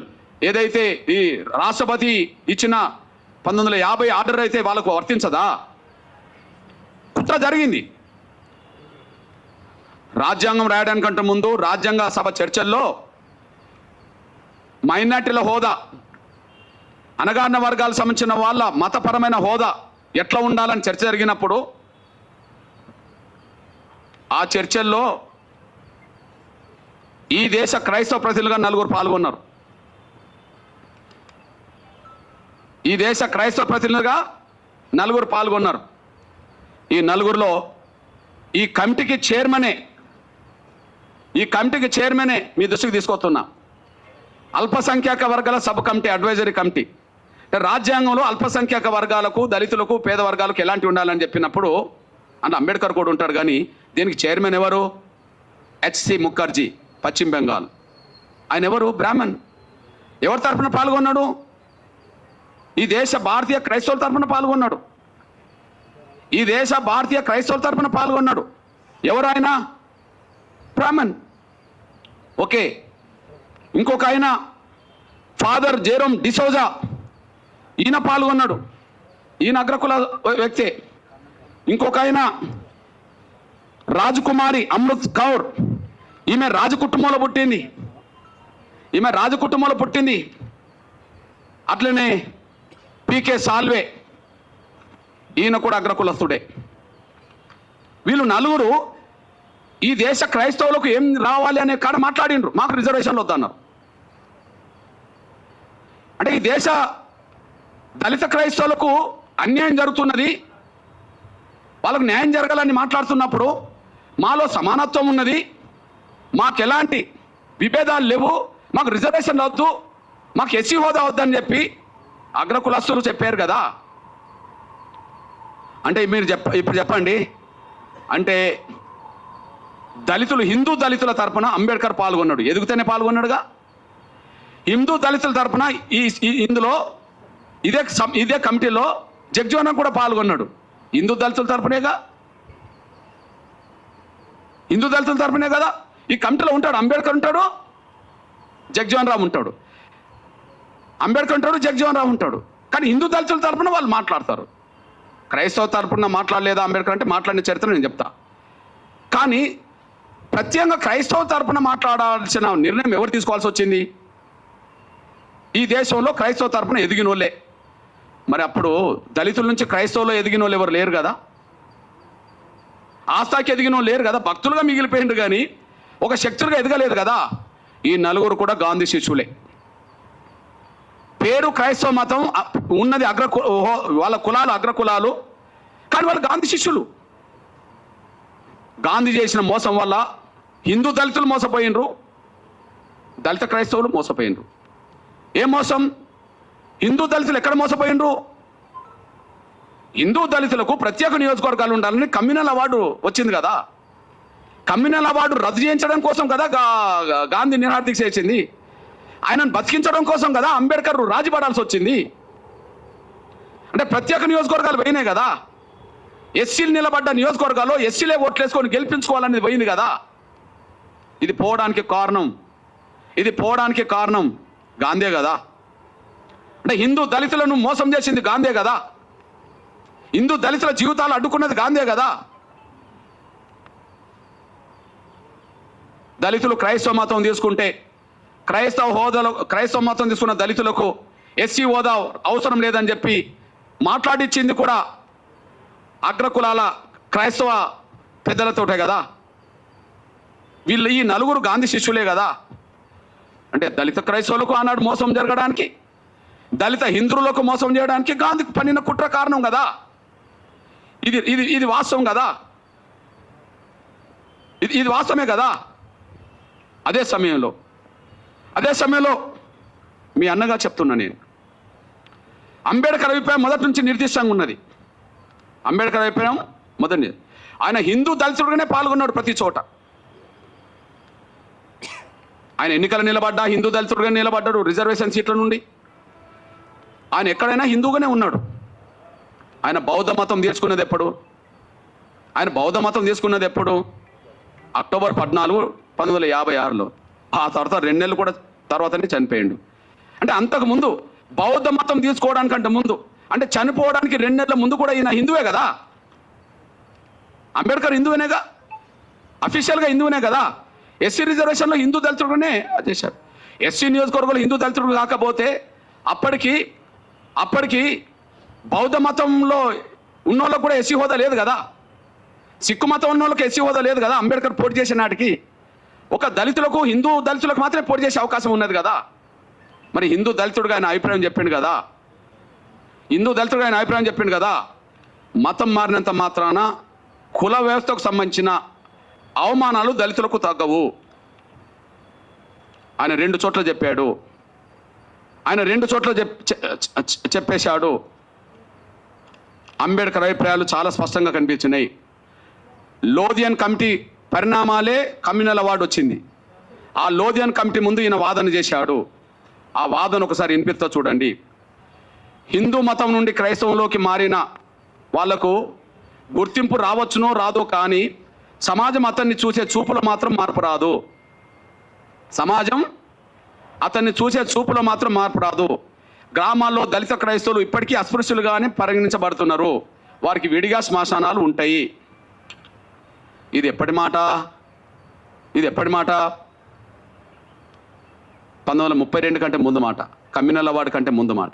ఏదైతే ఈ రాష్ట్రపతి ఇచ్చిన 1950 ఆర్డర్ అయితే వాళ్ళకు వర్తించదా? కుట్ర జరిగింది. రాజ్యాంగం రాయడానికంటే ముందు రాజ్యాంగ సభ చర్చల్లో మైనార్టీల హోదా, అణగారిన వర్గాలకు సంబంధించిన వాళ్ళ మతపరమైన హోదా ఎట్లా ఉండాలని చర్చ జరిగినప్పుడు ఆ చర్చల్లో ఈ దేశ క్రైస్తవ ప్రతినిధులుగా 4 పాల్గొన్నారు. ఈ దేశ క్రైస్తవ ప్రతినిధులుగా 4 పాల్గొన్నారు. ఈ 4లో ఈ కమిటీకి చైర్మనే మీ దృష్టికి తీసుకొస్తున్నా. అల్పసంఖ్యాక వర్గాల సబ్ కమిటీ, అడ్వైజరీ కమిటీ. రాజ్యాంగంలో అల్పసంఖ్యాక వర్గాలకు, దళితులకు, పేద వర్గాలకు ఎలాంటి ఉండాలని చెప్పినప్పుడు అంటే అంబేద్కర్ కూడా ఉంటాడు. కానీ దీనికి చైర్మన్ ఎవరు? హెచ్సి ముఖర్జీ, పశ్చిమ బెంగాల్. ఆయన ఎవరు? బ్రాహ్మణ్. ఎవరి తరఫున పాల్గొన్నాడు? ఈ దేశ భారతీయ క్రైస్తవుల తరఫున పాల్గొన్నాడు. ఎవరు ఆయన? బ్రాహ్మణ్. ఓకే. ఇంకొక ఆయన ఫాదర్ జెరోమ్ డిసోజా, ఈయన పాల్గొన్నాడు. ఈయన అగ్రకుల వ్యక్తే. ఇంకొక ఆయన రాజకుమారి అమృత్ కౌర్, ఈమె రాజకుటుంబంలో పుట్టింది. అట్లనే పీకే సాల్వే, ఈయన కూడా అగ్రకులస్తుడే. వీళ్ళు 4 ఈ దేశ క్రైస్తవులకు ఏం రావాలి అనే కాడ మాట్లాడిండ్రు. మాకు రిజర్వేషన్లు వద్దన్నారు. అంటే ఈ దేశ దళిత క్రైస్తవులకు అన్యాయం జరుగుతున్నది, వాళ్ళకు న్యాయం జరగాలని మాట్లాడుతున్నప్పుడు మాలో సమానత్వం ఉన్నది, మాకు ఎలాంటి విభేదాలు లేవు, మాకు రిజర్వేషన్లు వద్దు, మాకు ఎస్సీ హోదా వద్దని చెప్పి అగ్రకులస్తులు చెప్పారు కదా. అంటే మీరు ఇప్పుడు చెప్పండి, అంటే దళితులు, హిందూ దళితుల తరపున అంబేద్కర్ పాల్గొన్నాడు, ఎదుగుతూనే పాల్గొన్నాడుగా. హిందూ దళితుల తరపున ఇందులో ఇదే కమిటీలో జగ్జీవన్ కూడా పాల్గొన్నాడు. హిందూ దళితుల తరపునే కదా ఈ కమిటీలో ఉంటాడు. అంబేద్కర్ ఉంటాడు, జగ్జీవన్ రావు ఉంటాడు. కానీ హిందూ దళితుల తరపున వాళ్ళు మాట్లాడతారు. క్రైస్తవ తరపున మాట్లాడలేదా అంబేద్కర్ అంటే మాట్లాడిన చరిత్ర నేను చెప్తా. కానీ ప్రత్యేకంగా క్రైస్తవ తరపున మాట్లాడాల్సిన నిర్ణయం ఎవరు తీసుకోవాల్సి వచ్చింది? ఈ దేశంలో క్రైస్తవ తరపున ఎదిగిన వాళ్ళే. మరి అప్పుడు దళితుల నుంచి క్రైస్తవులో ఎదిగిన వాళ్ళు ఎవరు లేరు కదా, ఆస్థాకి ఎదిగిన వాళ్ళు లేరు కదా, భక్తులుగా మిగిలిపోయిండ్రు కానీ ఒక శక్తులుగా ఎదగలేదు కదా. ఈ నలుగురు కూడా గాంధీ శిష్యులే. పేరు క్రైస్తవ మతం ఉన్నది వాళ్ళ కులాలు అగ్రకులాలు, కానీ వాళ్ళు గాంధీ శిష్యులు. గాంధీ చేసిన మోసం వల్ల హిందూ దళితులు మోసపోయినరు, దళిత క్రైస్తవులు మోసపోయినరు. ఏం మోసం? హిందూ దళితులు ఎక్కడ మోసపోయినరు? హిందూ దళితులకు ప్రత్యేక నియోజకవర్గాలు ఉండాలని కమ్యూనల్ అవార్డు వచ్చింది కదా. కమ్యూనల్ అవార్డు రద్దు చేయించడం కోసం కదా గాంధీ నిరాహారదీక్ష చేసింది. ఆయనను బతికించడం కోసం కదా అంబేద్కర్ రాజీపడాల్సి వచ్చింది. అంటే ప్రత్యేక నియోజకవర్గాలు పోయినాయి కదా. ఎస్సీలు నిలబడ్డ నియోజకవర్గాల్లో ఎస్సీలే ఓట్లేసుకొని గెలిపించుకోవాలనేది పోయింది కదా. ఇది పోవడానికి కారణం గాంధీ కదా. అంటే హిందూ దళితులను మోసం చేసింది గాంధీ కదా. హిందూ దళితుల జీవితాలు అడ్డుకున్నది గాంధీ కదా. దళితులు క్రైస్తవ మతం తీసుకుంటే క్రైస్తవ మతం తీసుకున్న దళితులకు ఎస్సీ హోదా అవసరం లేదని చెప్పి మాట్లాడిచ్చింది కూడా అగ్రకులాల క్రైస్తవ పెద్దలతోటే కదా. వీళ్ళు ఈ నలుగురు గాంధీ శిష్యులే కదా. అంటే దళిత క్రైస్తవులకు ఆనాడు మోసం జరగడానికి, దళిత హిందువులకు మోసం చేయడానికి గాంధీకి పన్నిన కుట్ర కారణం కదా. ఇది వాస్తవం కదా. ఇది వాస్తవమే కదా. అదే సమయంలో మీ అన్నగా చెప్తున్నా నేను, అంబేద్కర్ అభిప్రాయం మొదటి నుంచి నిర్దిష్టంగా ఉన్నది. అంబేద్కర్ అభిప్రాయం మొదటి, ఆయన హిందూ దళితుడుగానే పాల్గొన్నాడు ప్రతి చోట. ఆయన ఎన్నికలు నిలబడ్డా హిందూ దళితుడుగా నిలబడ్డాడు. రిజర్వేషన్ సీట్ల నుండి ఆయన ఎక్కడైనా హిందూగానే ఉన్నాడు. ఆయన బౌద్ధ మతం తీసుకున్నది ఎప్పుడు? అక్టోబర్ 14, 1956లో. ఆ తర్వాత 2 నెలలు కూడా తర్వాతనే చనిపోయాడు. అంటే అంతకుముందు బౌద్ధ మతం తీసుకోవడానికంటే ముందు, అంటే చనిపోవడానికి 2 నెలల ముందు కూడా ఈయన హిందువే కదా. అంబేద్కర్ హిందువేనేగా, అఫీషియల్గా హిందువునే కదా. ఎస్సీ రిజర్వేషన్లో హిందూ దళితుడుగానే చేశారు. ఎస్సీ నియోజకవర్గంలో హిందూ దళితుడు కాకపోతే అప్పటికి బౌద్ధ మతంలో ఉన్నోళ్ళకు కూడా ఎస్సీ హోదా లేదు కదా. సిక్కు మతం ఉన్న వాళ్ళకి ఎస్సీ హోదా లేదు కదా. అంబేద్కర్ పోటీ చేసే నాటికి ఒక హిందూ దళితులకు మాత్రమే పోటీ చేసే అవకాశం ఉన్నది కదా. మరి హిందూ దళితుడుగా ఆయన అభిప్రాయం చెప్పిండు కదా. మతం మారినంత మాత్రాన కుల వ్యవస్థకు సంబంధించిన అవమానాలు దళితులకు తగ్గవు. ఆయన 2 చోట్ల చెప్పాడు. చెప్పేశాడు. అంబేద్కర్ అభిప్రాయాలు చాలా స్పష్టంగా కనిపించినాయి. లోధియన్ కమిటీ పరిణామాలే కమ్యూనల్ అవార్డు వచ్చింది. ఆ లోధియన్ కమిటీ ముందు ఈయన వాదన చేశాడు. ఆ వాదన ఒకసారి వినిపిస్తా చూడండి. హిందూ మతం నుండి క్రైస్తవంలోకి మారిన వాళ్లకు గుర్తింపు రావచ్చునో రాదో, కానీ సమాజం అతన్ని చూసే చూపులో మాత్రం మార్పు రాదు. గ్రామాల్లో దళిత క్రైస్తవులు ఇప్పటికీ అస్పృశ్యులుగానే పరిగణించబడుతున్నారు. వారికి విడిగా శ్మశానాలు ఉంటాయి. ఇది ఎప్పటి మాట? 1932 కంటే ముందు మాట, కమ్యూనల్ అవార్డు కంటే ముందు మాట.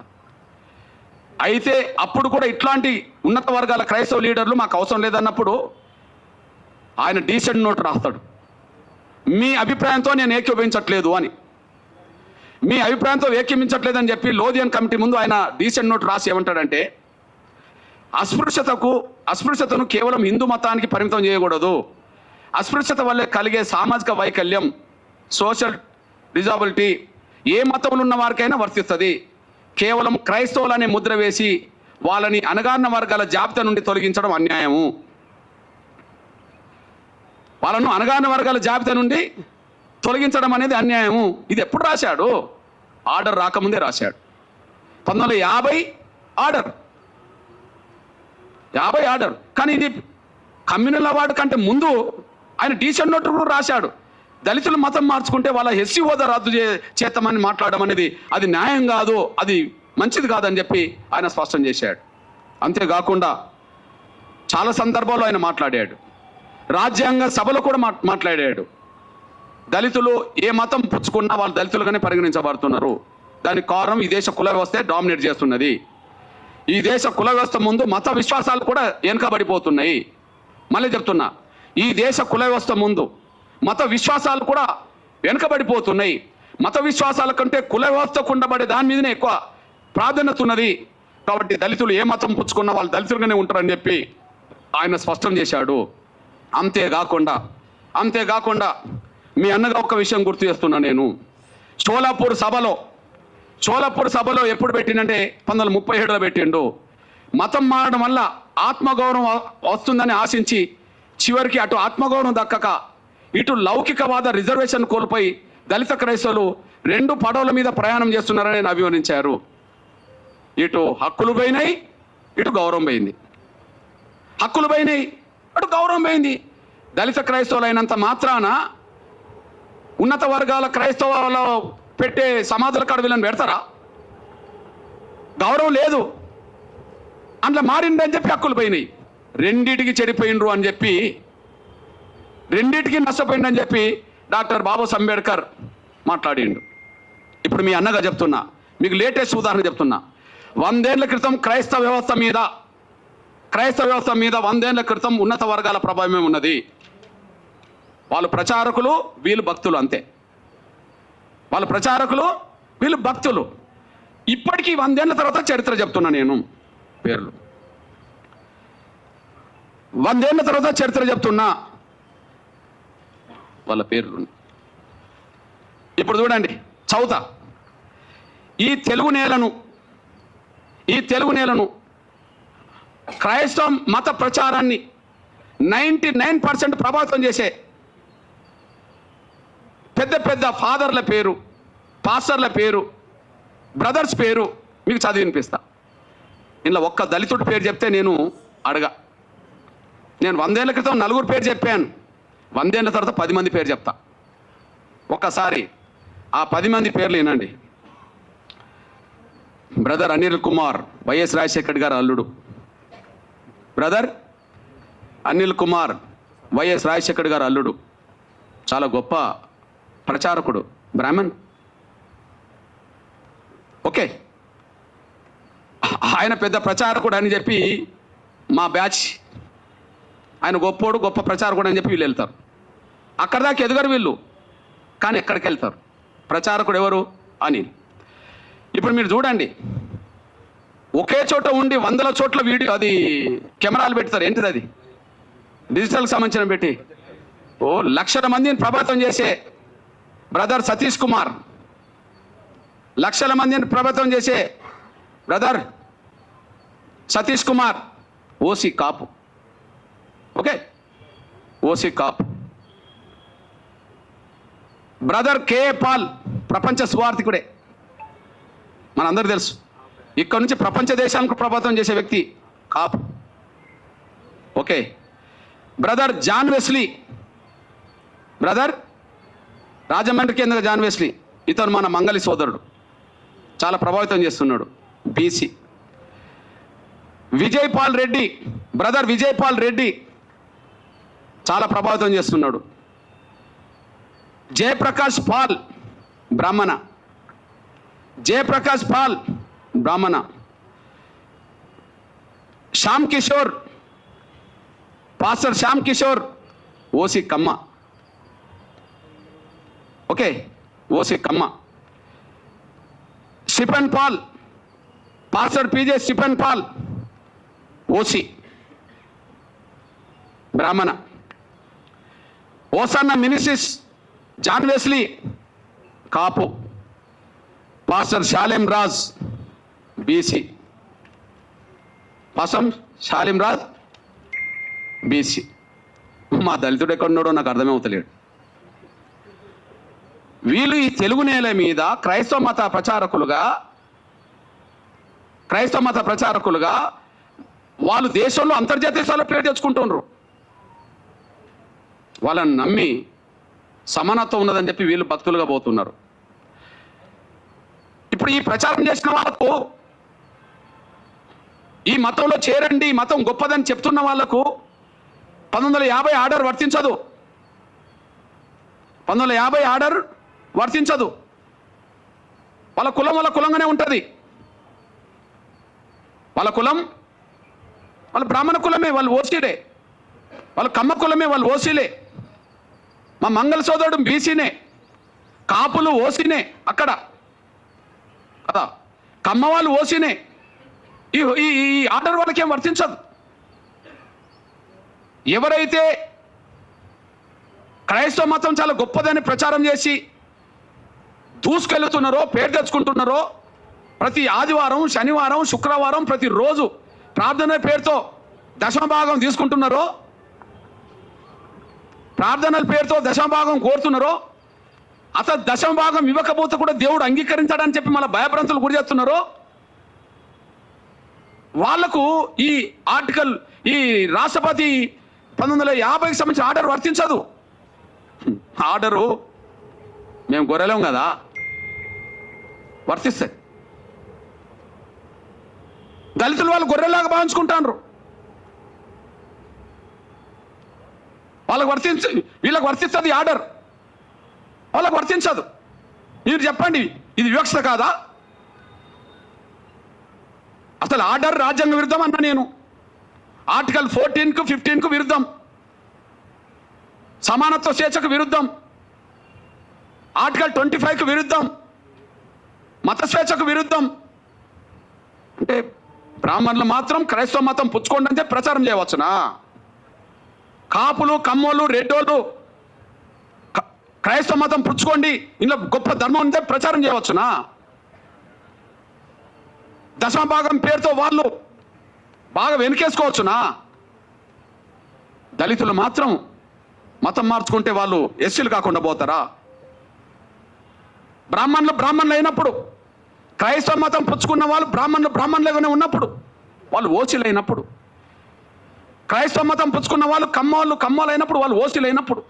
అయితే అప్పుడు కూడా ఇట్లాంటి ఉన్నత వర్గాల క్రైస్తవ లీడర్లు మాకు అవసరం లేదన్నప్పుడు ఆయన డీసెంట్ నోట్ రాస్తాడు. మీ అభిప్రాయంతో నేను ఏకీభవించట్లేదు అని. మీ అభిప్రాయంతో ఏకీభవించట్లేదని చెప్పి లోధియన్ కమిటీ ముందు ఆయన డీసెంట్ నోట్ రాసి ఏమంటాడంటే, అస్పృశ్యతను కేవలం హిందూ మతానికి పరిమితం చేయకూడదు. అస్పృశ్యత వల్ల కలిగే సామాజిక వైకల్యం, సోషల్ డిజాబిలిటీ ఏ మతంలో ఉన్న వారికైనా వర్తిస్తుంది. కేవలం క్రైస్తవులనే ముద్ర వేసి వాళ్ళని అణగారిన వర్గాల జాబితా నుండి తొలగించడం అన్యాయము. వాళ్ళను అణగారిన వర్గాల జాబితా నుండి తొలగించడం అనేది అన్యాయము. ఇది ఎప్పుడు రాశాడు? ఆర్డర్ రాకముందే రాశాడు. 1950 ఆర్డర్. కానీ ఇది కమ్యూనల్ అవార్డు కంటే ముందు ఆయన డీసెంట్ నోట్ కూడా రాశాడు. దళితులు మతం మార్చుకుంటే వాళ్ళ ఎస్సీ హోదా రద్దు చేస్తామని మాట్లాడడం అనేది అది న్యాయం కాదు, అది మంచిది కాదని చెప్పి ఆయన స్పష్టం చేశాడు. అంతేకాకుండా చాలా సందర్భాల్లో ఆయన మాట్లాడాడు. రాజ్యాంగ సభలో కూడా మాట్లాడాడు. దళితులు ఏ మతం పుచ్చుకున్నా వాళ్ళు దళితులుగానే పరిగణించబడుతున్నారు. దానికి కారణం ఈ దేశ కుల వ్యవస్థే డామినేట్ చేస్తున్నది. ఈ దేశ కుల వ్యవస్థ ముందు మత విశ్వాసాలు కూడా వెనుకబడిపోతున్నాయి. మళ్ళీ చెప్తున్నా, ఈ దేశ కుల వ్యవస్థ ముందు మత విశ్వాసాలు కూడా వెనుకబడిపోతున్నాయి. మత విశ్వాసాల కంటే కుల వ్యవస్థకు ఉండబడే దాని మీదనే ఎక్కువ ప్రాధాన్యత ఉన్నది. కాబట్టి దళితులు ఏ మతం పుచ్చుకున్న వాళ్ళు దళితులుగానే ఉంటారని చెప్పి ఆయన స్పష్టం చేశాడు. అంతేకాకుండా మీ అన్నగా ఒక విషయం గుర్తు చేస్తున్నా నేను. షోలాపూర్ సభలో ఎప్పుడు పెట్టిందంటే 1937లో పెట్టిండు. మతం మారడం వల్ల ఆత్మగౌరవం వస్తుందని ఆశించి చివరికి అటు ఆత్మగౌరవం దక్కక ఇటు లౌకికవాద రిజర్వేషన్ కోల్పోయి దళిత క్రైస్తవులు 2 పడవల మీద ప్రయాణం చేస్తున్నారని నేను అభివర్ణించారు. ఇటు హక్కులు పోయినాయి, ఇటు గౌరవం పోయింది. హక్కులు పోయినాయి, అటు గౌరవం పోయింది. దళిత క్రైస్తవులు అయినంత మాత్రాన ఉన్నత వర్గాల క్రైస్తవులలో పెట్టే సమాధుల కాడ వీళ్ళని పెడతారా? గౌరవం లేదు, అందులో మారిందని చెప్పి హక్కులు పోయినాయి. రెండిటికి చెడిపోయిండ్రు అని చెప్పి, రెండిటికి నష్టపోయిందని చెప్పి డాక్టర్ బాబాసాహెబ్ అంబేద్కర్ మాట్లాడిండు. ఇప్పుడు మీ అన్నగా చెప్తున్నా, మీకు లేటెస్ట్ ఉదాహరణ చెప్తున్నా. 100 ఏళ్ల క్రితం క్రైస్తవ వ్యవస్థ మీద 100 ఏళ్ల క్రితం ఉన్నత వర్గాల ప్రభావమే ఉన్నది. వాళ్ళు ప్రచారకులు, వీళ్ళు భక్తులు, అంతే. వాళ్ళ ప్రచారకులు, వీళ్ళు భక్తులు. ఇప్పటికీ 100 ఏళ్ల తర్వాత చరిత్ర చెప్తున్నా నేను. పేర్లు 100 ఏళ్ల తర్వాత చరిత్ర చెప్తున్నా, వాళ్ళ పేర్లు. ఇప్పుడు చూడండి, చౌత ఈ తెలుగు నేలను క్రైస్తవ మత ప్రచారాన్ని 99% ప్రభావితం చేసే పెద్ద ఫాదర్ల పేరు, పాస్టర్ల పేరు, బ్రదర్స్ పేరు మీకు చదివి వినిపిస్తా. ఇలా ఒక్క దళితుడి పేరు చెప్తే నేను 100 ఏళ్ల క్రితం 4 పేరు చెప్పాను. 100 ఏళ్ల తర్వాత 10 మంది పేరు చెప్తా. ఒక్కసారి ఆ 10 మంది పేర్లు వినండి. బ్రదర్ అనిల్ కుమార్, వైఎస్ రాజశేఖర్ గారు అల్లుడు. బ్రదర్ అనిల్ కుమార్, వైఎస్ రాజశేఖర్ గారు అల్లుడు. చాలా గొప్ప ప్రచారకుడు, బ్రాహ్మణ్. ఓకే, ఆయన పెద్ద ప్రచారకుడు అని చెప్పి మా బ్యాచ్, ఆయన గొప్ప ప్రచారకుడు అని చెప్పి వీళ్ళు వెళ్తారు. అక్కడ దాకా ఎదుగరు వీళ్ళు, కానీ ఎక్కడికి వెళ్తారు? ప్రచారకుడు ఎవరు? అనిల్. ఇప్పుడు మీరు చూడండి, ఒకే చోట ఉండి 100ల చోట్ల వీడియో, అది కెమెరాలు పెడతారు. ఏంటిది అది? డిజిటల్కి సంబంధించిన పెట్టి లక్షల మందిని ప్రభావితం చేసే బ్రదర్ సతీష్ కుమార్, లక్షల మందిని ప్రభావితం చేసే బ్రదర్ సతీష్ కుమార్ ఓసీ కాపు. ఓకే, ఓసీ కాపు. బ్రదర్ కేఏ పాల్ ప్రపంచ సువార్థికుడే, మనందరూ తెలుసు. ఇక్కడ నుంచి ప్రపంచ దేశానికి ప్రభావితం చేసే వ్యక్తి, Kapu. Okay, brother John Wesley, brother Rajahmundry కేంద్ర జాన్ వెస్లీ, ఇతను మన మంగళి సోదరుడు, చాలా ప్రభావితం చేస్తున్నాడు, BC. Vijay Paul Reddy, brother Vijay Paul Reddy చాలా ప్రభావితం చేస్తున్నాడు. Jayaprakash Paul Brahmana, Jayaprakash Paul Brahmana. Shyam Kishore, pastor Shyam Kishore OC Kamma. Okay, OC Kamma. Stephen Paul, pastor PJ Stephen Paul OC Brahmana. Hosanna మినిసిస్ John Wesley Kapu. Pastor Shalem Raj BC, pastor Shalem Raj BC. మా దళితుడు ఎక్కడున్నాడో నాకు అర్థమే అవుతలేడు. వీళ్ళు ఈ తెలుగు నేల మీద క్రైస్తవ మత ప్రచారకులుగా వాళ్ళు దేశంలో అంతర్జాతీయ స్థాయిలో పేరు తెచ్చుకుంటున్నారు. వాళ్ళని నమ్మి సమానత్వం ఉన్నదని చెప్పి వీళ్ళు భక్తులుగా పోతున్నారు. ఇప్పుడు ఈ ప్రచారం చేసిన వాళ్ళకు ఈ మతంలో చేరండి, ఈ మతం గొప్పదని చెప్తున్న వాళ్లకు 1950 ఆర్డర్ వర్తించదు. 1950 ఆర్డర్ వర్తించదు. వాళ్ళ కులం వాళ్ళ కులంగానే ఉంటుంది. వాళ్ళ కులం వాళ్ళ బ్రాహ్మణ కులమే, వాళ్ళు ఓసీలే. వాళ్ళ కమ్మ కులమే, వాళ్ళు ఓసీలే. మా మంగళ సోదరుడు బీసీనే, కాపులు ఓసీనే అక్కడ కదా, కమ్మ వాళ్ళు ఓసీనే. ఈ ఆర్డర్ వాళ్ళకేం వర్తించదు. ఎవరైతే క్రైస్తవ మతం చాలా గొప్పదని ప్రచారం చేసి దూసుకెళ్తున్నారో, పేరు తెచ్చుకుంటున్నారో, ప్రతి ఆదివారం, శనివారం, శుక్రవారం ప్రతిరోజు ప్రార్థన పేరుతో దశమభాగం తీసుకుంటున్నారో, ప్రార్థనల పేరుతో దశమభాగం కోరుతున్నారో, అసలు దశమభాగం ఇవ్వకపోతే కూడా దేవుడు అంగీకరించాడని చెప్పి మళ్ళీ భయభ్రాంతులు గురి చేస్తున్నారో, వాళ్లకు ఈ ఆర్టికల్, ఈ రాష్ట్రపతి 1950కి సంబంధించిన ఆర్డర్ వర్తించదు. ఆర్డరు మేము గొర్రెలేం కదా, వర్తిస్తాయి. దళితులు వాళ్ళు గొర్రెలాగా భావించుకుంటారు. వాళ్ళకు వీళ్ళకి వర్తిస్తుంది ఆర్డర్, వాళ్ళకు వర్తించదు. మీరు చెప్పండి, ఇది వివక్షత కాదా? అసలు ఆర్డర్ రాజ్యాంగ విరుద్ధం అన్నా నేను. ఆర్టికల్ 14కు 15కు విరుద్ధం, సమానత్వ స్వేచ్ఛకు విరుద్ధం, ఆర్టికల్ 25కు విరుద్ధం, మత స్వేచ్ఛకు విరుద్ధం. అంటే బ్రాహ్మణులు మాత్రం క్రైస్తవ మతం పుచ్చుకోండి అంటే ప్రచారం చేయవచ్చునా? కాపులు, కమ్మోళ్ళు, రెడ్డోళ్ళు క్రైస్తవ మతం పుచ్చుకోండి, ఇందులో గొప్ప ధర్మం ఉంటే ప్రచారం చేయవచ్చునా? దశమభాగం పేరుతో వాళ్ళు బాగా వెనుకేసుకోవచ్చునా? దళితులు మాత్రం మతం మార్చుకుంటే వాళ్ళు ఎస్సీలు కాకుండా పోతారా? బ్రాహ్మణులు అయినప్పుడు, క్రైస్తవ మతం పుచ్చుకున్న వాళ్ళు బ్రాహ్మణులుగానే ఉన్నప్పుడు, వాళ్ళు ఓసీలు అయినప్పుడు, క్రైస్తవ మతం పుచ్చుకున్న వాళ్ళు కమ్మోళ్ళు అయినప్పుడు, వాళ్ళు ఓసీలు అయినప్పుడు,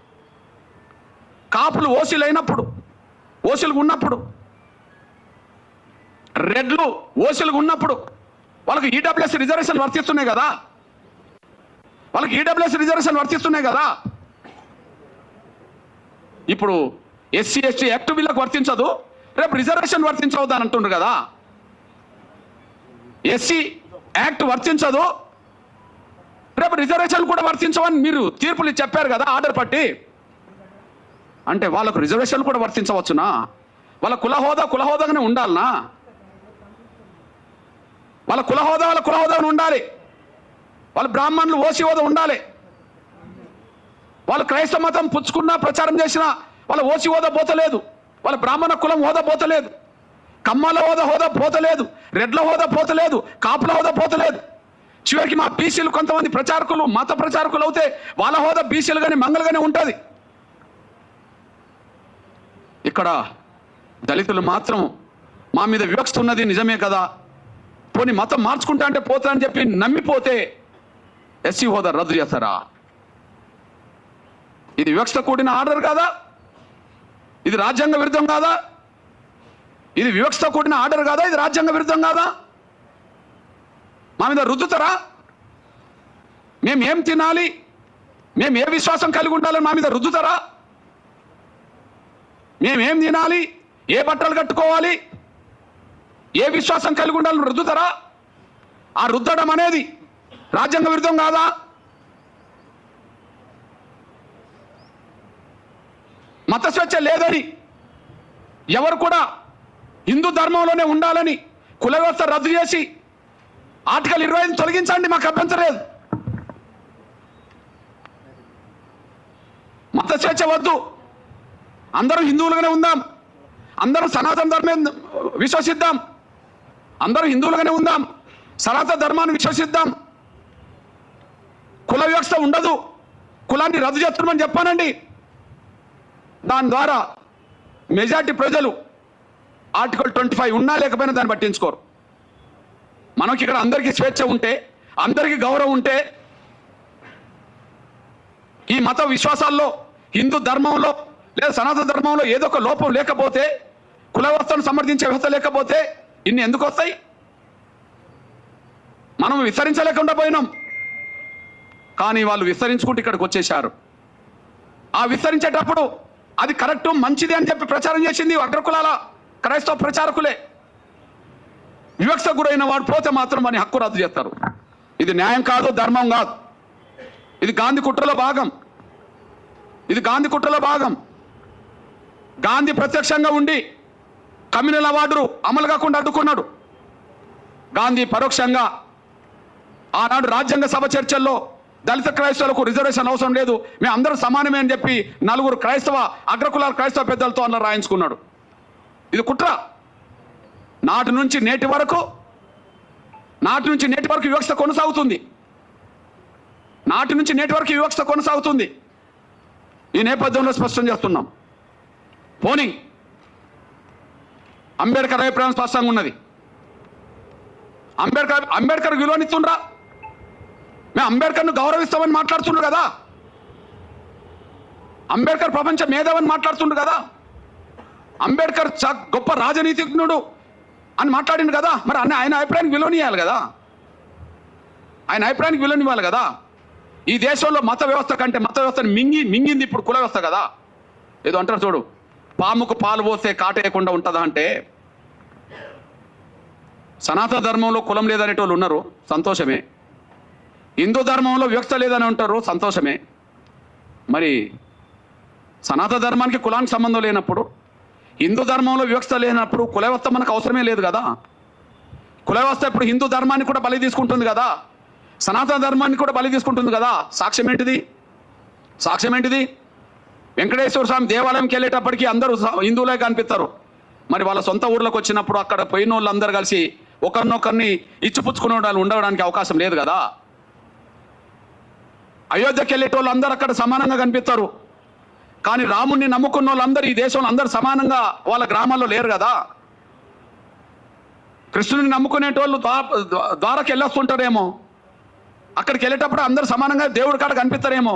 కాపులు ఓసీలు అయినప్పుడు, ఓసీలుగా ఉన్నప్పుడు, రెడ్లు ఓసీలుగా ఉన్నప్పుడు వాళ్ళకి ఈడబ్ల్యూఎస్ రిజర్వేషన్ వర్తిస్తున్నాయి కదా, వాళ్ళకి ఈడబ్ల్యూఎస్ రిజర్వేషన్ వర్తిస్తున్నాయి కదా. ఇప్పుడు ఎస్సీ ఎస్టీ యాక్ట్ వీళ్ళకి వర్తించదు, రేపు రిజర్వేషన్ వర్తించవద్దు అని అంటుండ్రు కదా. ఎస్సీ యాక్ట్ వర్తించదు, రేపు రిజర్వేషన్ కూడా వర్తించవని మీరు తీర్పులు చెప్పారు కదా ఆర్డర్ పట్టి. అంటే వాళ్ళకు రిజర్వేషన్ కూడా వర్తించవచ్చునా? వాళ్ళ కులహోదాగానే ఉండాలనా? వాళ్ళ కులహోదాగానే ఉండాలి. వాళ్ళ బ్రాహ్మణులు ఓసీ హోదా ఉండాలి. వాళ్ళు క్రైస్తవ మతం పుచ్చుకున్నా, ప్రచారం చేసినా వాళ్ళ ఓసీ హోదా పోతలేదు, వాళ్ళ బ్రాహ్మణ కులం హోదా పోతలేదు, కమ్మల హోదా పోతలేదు, రెడ్ల హోదా పోతలేదు, కాపుల హోదా పోతలేదు. చివరికి మా బీసీలు కొంతమంది ప్రచారకులు, మత ప్రచారకులు అవుతే వాళ్ళ హోదా బీసీలు కానీ మంగళగానే ఉంటుంది. ఇక్కడ దళితులు మాత్రం మా మీద వివక్ష ఉన్నది నిజమే కదా, పోనీ మతం మార్చుకుంటా అంటే పోతా అని చెప్పి నమ్మిపోతే ఎస్సీ హోదా రద్దు చేస్తారా? ఇది వివక్ష కూడిన ఆర్డర్ కాదా? ఇది రాజ్యాంగ విరుద్ధం కాదా? ఇది వివక్ష కూడిన ఆర్డర్ కాదా? ఇది రాజ్యాంగ విరుద్ధం కాదా? మా మీద రుద్దుతారా? మేము ఏం తినాలి, మేము ఏ విశ్వాసం కలిగి ఉండాలని మా మీద రుద్దుతారా? మేమేం తినాలి, ఏ బట్టలు కట్టుకోవాలి, ఏ విశ్వాసం కలిగి ఉండాలని రుద్దుతారా? ఆ రుద్దడం అనేది రాజ్యాంగ విరుద్ధం కాదా? మత స్వేచ్ఛ లేదని, ఎవరు కూడా హిందూ ధర్మంలోనే ఉండాలని కుల వ్యవస్థ రద్దు చేసి ఆర్టికల్ 25 తొలగించండి, మాకు అభ్యంతరం లేదు. మత స్వేచ్ఛ వద్దు, అందరూ హిందువులుగానే ఉందాం, అందరూ సనాతన ధర్మం విశ్వసిద్దాం, అందరూ హిందువులుగానే ఉందాం, సనాతన ధర్మాన్ని విశ్వసిద్దాం. కుల వ్యవస్థ ఉండదు, కులాన్ని రద్దు చేస్తున్నామని చెప్పానండి. దాని ద్వారా మెజార్టీ ప్రజలు ఆర్టికల్ 25 ఉన్నా లేకపోయినా దాన్ని పట్టించుకోరు. మనకి ఇక్కడ అందరికీ స్వేచ్ఛ ఉంటే, అందరికీ గౌరవం ఉంటే, ఈ మత విశ్వాసాల్లో, హిందూ ధర్మంలో లేదా సనాతన ధర్మంలో ఏదో ఒక లోపం లేకపోతే, కుల వ్యవస్థను సమర్థించే వ్యవస్థ లేకపోతే ఇన్ని ఎందుకు వస్తాయి? మనం విస్తరించలేకుండా పోయినాం, కానీ వాళ్ళు విస్తరించుకుంటూ ఇక్కడికి వచ్చేశారు. ఆ విస్తరించేటప్పుడు అది కరెక్ట్ మంచిది అని చెప్పి ప్రచారం చేసింది అగ్రకులాల క్రైస్తవ ప్రచారకులే. వివక్ష గురైన వాడు పోతే మాత్రం వాని హక్కు రద్దు చేస్తారు. ఇది న్యాయం కాదు, ధర్మం కాదు. ఇది గాంధీ కుట్రలో భాగం. ఇది గాంధీ కుట్రలో భాగం. గాంధీ ప్రత్యక్షంగా ఉండి కమ్యూనల్ అవార్డు అమలు కాకుండా అడ్డుకున్నాడు. గాంధీ పరోక్షంగా ఆనాడు రాజ్యాంగ సభ చర్చల్లో దళిత క్రైస్తవులకు రిజర్వేషన్ అవసరం లేదు, మేము అందరూ సమానమే అని చెప్పి 4 క్రైస్తవ అగ్రకులాల క్రైస్తవ పెద్దలతో అలా రాయించుకున్నాడు. ఇది కుట్ర. నాటి నుంచి నేటి వరకు వివక్ష కొనసాగుతుంది. నాటి నుంచి నేటి వరకు వివక్ష కొనసాగుతుంది. ఈ నేపథ్యంలో స్పష్టం చేస్తున్నాం. పోనీ అంబేద్కర్ అభిప్రాయం స్పష్టంగా ఉన్నది. అంబేద్కర్ విలువనిస్తుండ్రా? మేము అంబేద్కర్ను గౌరవిస్తామని మాట్లాడుతుండ్రు కదా. అంబేద్కర్ ప్రపంచ మేధావని మాట్లాడుతుండ్రు కదా. అంబేద్కర్ గొప్ప రాజనీతిజ్ఞుడు అని మాట్లాడిండు కదా. మరి ఆయన అభిప్రాయానికి విలువనియాలి కదా. ఆయన అభిప్రాయానికి విలువనివ్వాలి కదా. ఈ దేశంలో మత వ్యవస్థ కంటే మత వ్యవస్థను మింగింది ఇప్పుడు కుల వ్యవస్థ కదా. ఏదో అంటారు చూడు, పాముకు పాలు పోస్తే కాటేయకుండా ఉంటుందా అంటే, సనాతన ధర్మంలో కులం లేదనేటోళ్ళు ఉన్నారు, సంతోషమే. హిందూ ధర్మంలో వివక్ష లేదని ఉంటారు, సంతోషమే. మరి సనాతన ధర్మానికి కులానికి సంబంధం లేనప్పుడు, హిందూ ధర్మంలో వివక్ష లేనప్పుడు కుల వ్యవస్థ మనకు అవసరమే లేదు కదా. కుల వ్యవస్థ ఇప్పుడు హిందూ ధర్మాన్ని కూడా బలి తీసుకుంటుంది కదా, సనాతన ధర్మాన్ని కూడా బలి తీసుకుంటుంది కదా. సాక్ష్యం ఏంటిది? వెంకటేశ్వర స్వామి దేవాలయంకి వెళ్ళేటప్పటికీ అందరూ హిందువులే కనిపిస్తారు. మరి వాళ్ళ సొంత ఊర్లోకి వచ్చినప్పుడు అక్కడ పోయిన వాళ్ళు అందరూ కలిసి ఒకరినొకరిని ఇచ్చిపుచ్చుకునే ఉండడానికి అవకాశం లేదు కదా. అయోధ్యకి వెళ్ళేటోళ్ళు అందరూ అక్కడ సమానంగా కనిపిస్తారు. కానీ రాముణ్ణి నమ్ముకున్న వాళ్ళందరూ ఈ దేశంలో అందరూ సమానంగా వాళ్ళ గ్రామాల్లో లేరు కదా. కృష్ణుని నమ్ముకునేటోళ్ళు ద్వారాకి వెళ్ళొస్తుంటారేమో, అక్కడికి వెళ్ళేటప్పుడు అందరూ సమానంగా దేవుడి కాడ కనిపిస్తారేమో.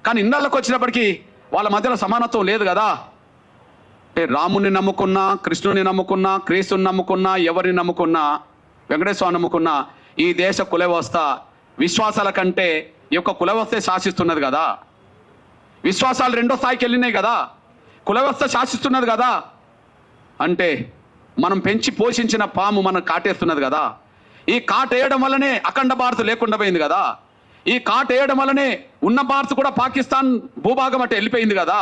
కానీ ఇళ్ళకి వచ్చినప్పటికీ వాళ్ళ మధ్యలో సమానత్వం లేదు కదా. రాముని నమ్ముకున్నా, కృష్ణుని నమ్ముకున్నా, క్రీస్తుని నమ్ముకున్నా, ఎవరిని నమ్ముకున్నా, వెంకటేశ్వర నమ్ముకున్నా, ఈ దేశ కుల వ్యవస్థ విశ్వాసాల కంటే ఈ యొక్క కుల వ్యవస్థే శాసిస్తున్నది కదా. విశ్వాసాలు 2వ స్థాయికి వెళ్ళినాయి కదా, కుల వ్యవస్థ శాసిస్తున్నది కదా. అంటే మనం పెంచి పోషించిన పాము మనం కాటేస్తున్నది కదా. ఈ కాటేయడం వల్లనే అఖండ భారత్ లేకుండా పోయింది కదా. ఈ కాటేయడం వల్లనే ఉన్న భారత్ కూడా పాకిస్తాన్ భూభాగం అంటే వెళ్ళిపోయింది కదా.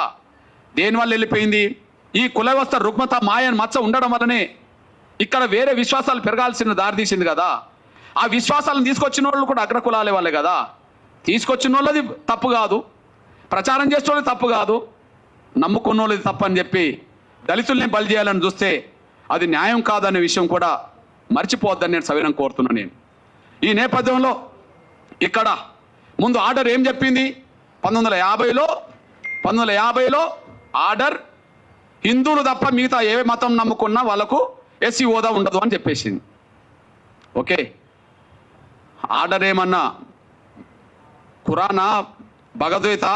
దేనివల్ల వెళ్ళిపోయింది? ఈ కుల వ్యవస్థ రుగ్మత మాయన్ మచ్చ ఉండడం వల్లనే ఇక్కడ వేరే విశ్వాసాలు పెరగాల్సిన దారితీసింది కదా. ఆ విశ్వాసాలను తీసుకొచ్చిన వాళ్ళు కూడా అగ్రకులాలే వాళ్ళే కదా. తీసుకొచ్చిన వాళ్ళది తప్పు కాదు, ప్రచారం చేసిన వాళ్ళది తప్పు కాదు, నమ్ముకున్న వాళ్ళది తప్పు అని చెప్పి దళితుల్ని బలి చేయాలని చూస్తే అది న్యాయం కాదనే విషయం కూడా మర్చిపోవద్దని నేను సవినం కోరుతున్నాను. నేను ఈ నేపథ్యంలో ఇక్కడ ముందు ఆర్డర్ ఏం చెప్పింది? 1950లో ఆర్డర్ హిందువులు తప్ప మిగతా ఏ మతం నమ్ముకున్నా వాళ్ళకు ఎస్సీ హోదా ఉండదు అని చెప్పేసింది. ఓకే, ఆర్డర్ ఏమన్నా ఖురానా, భగవద్గీత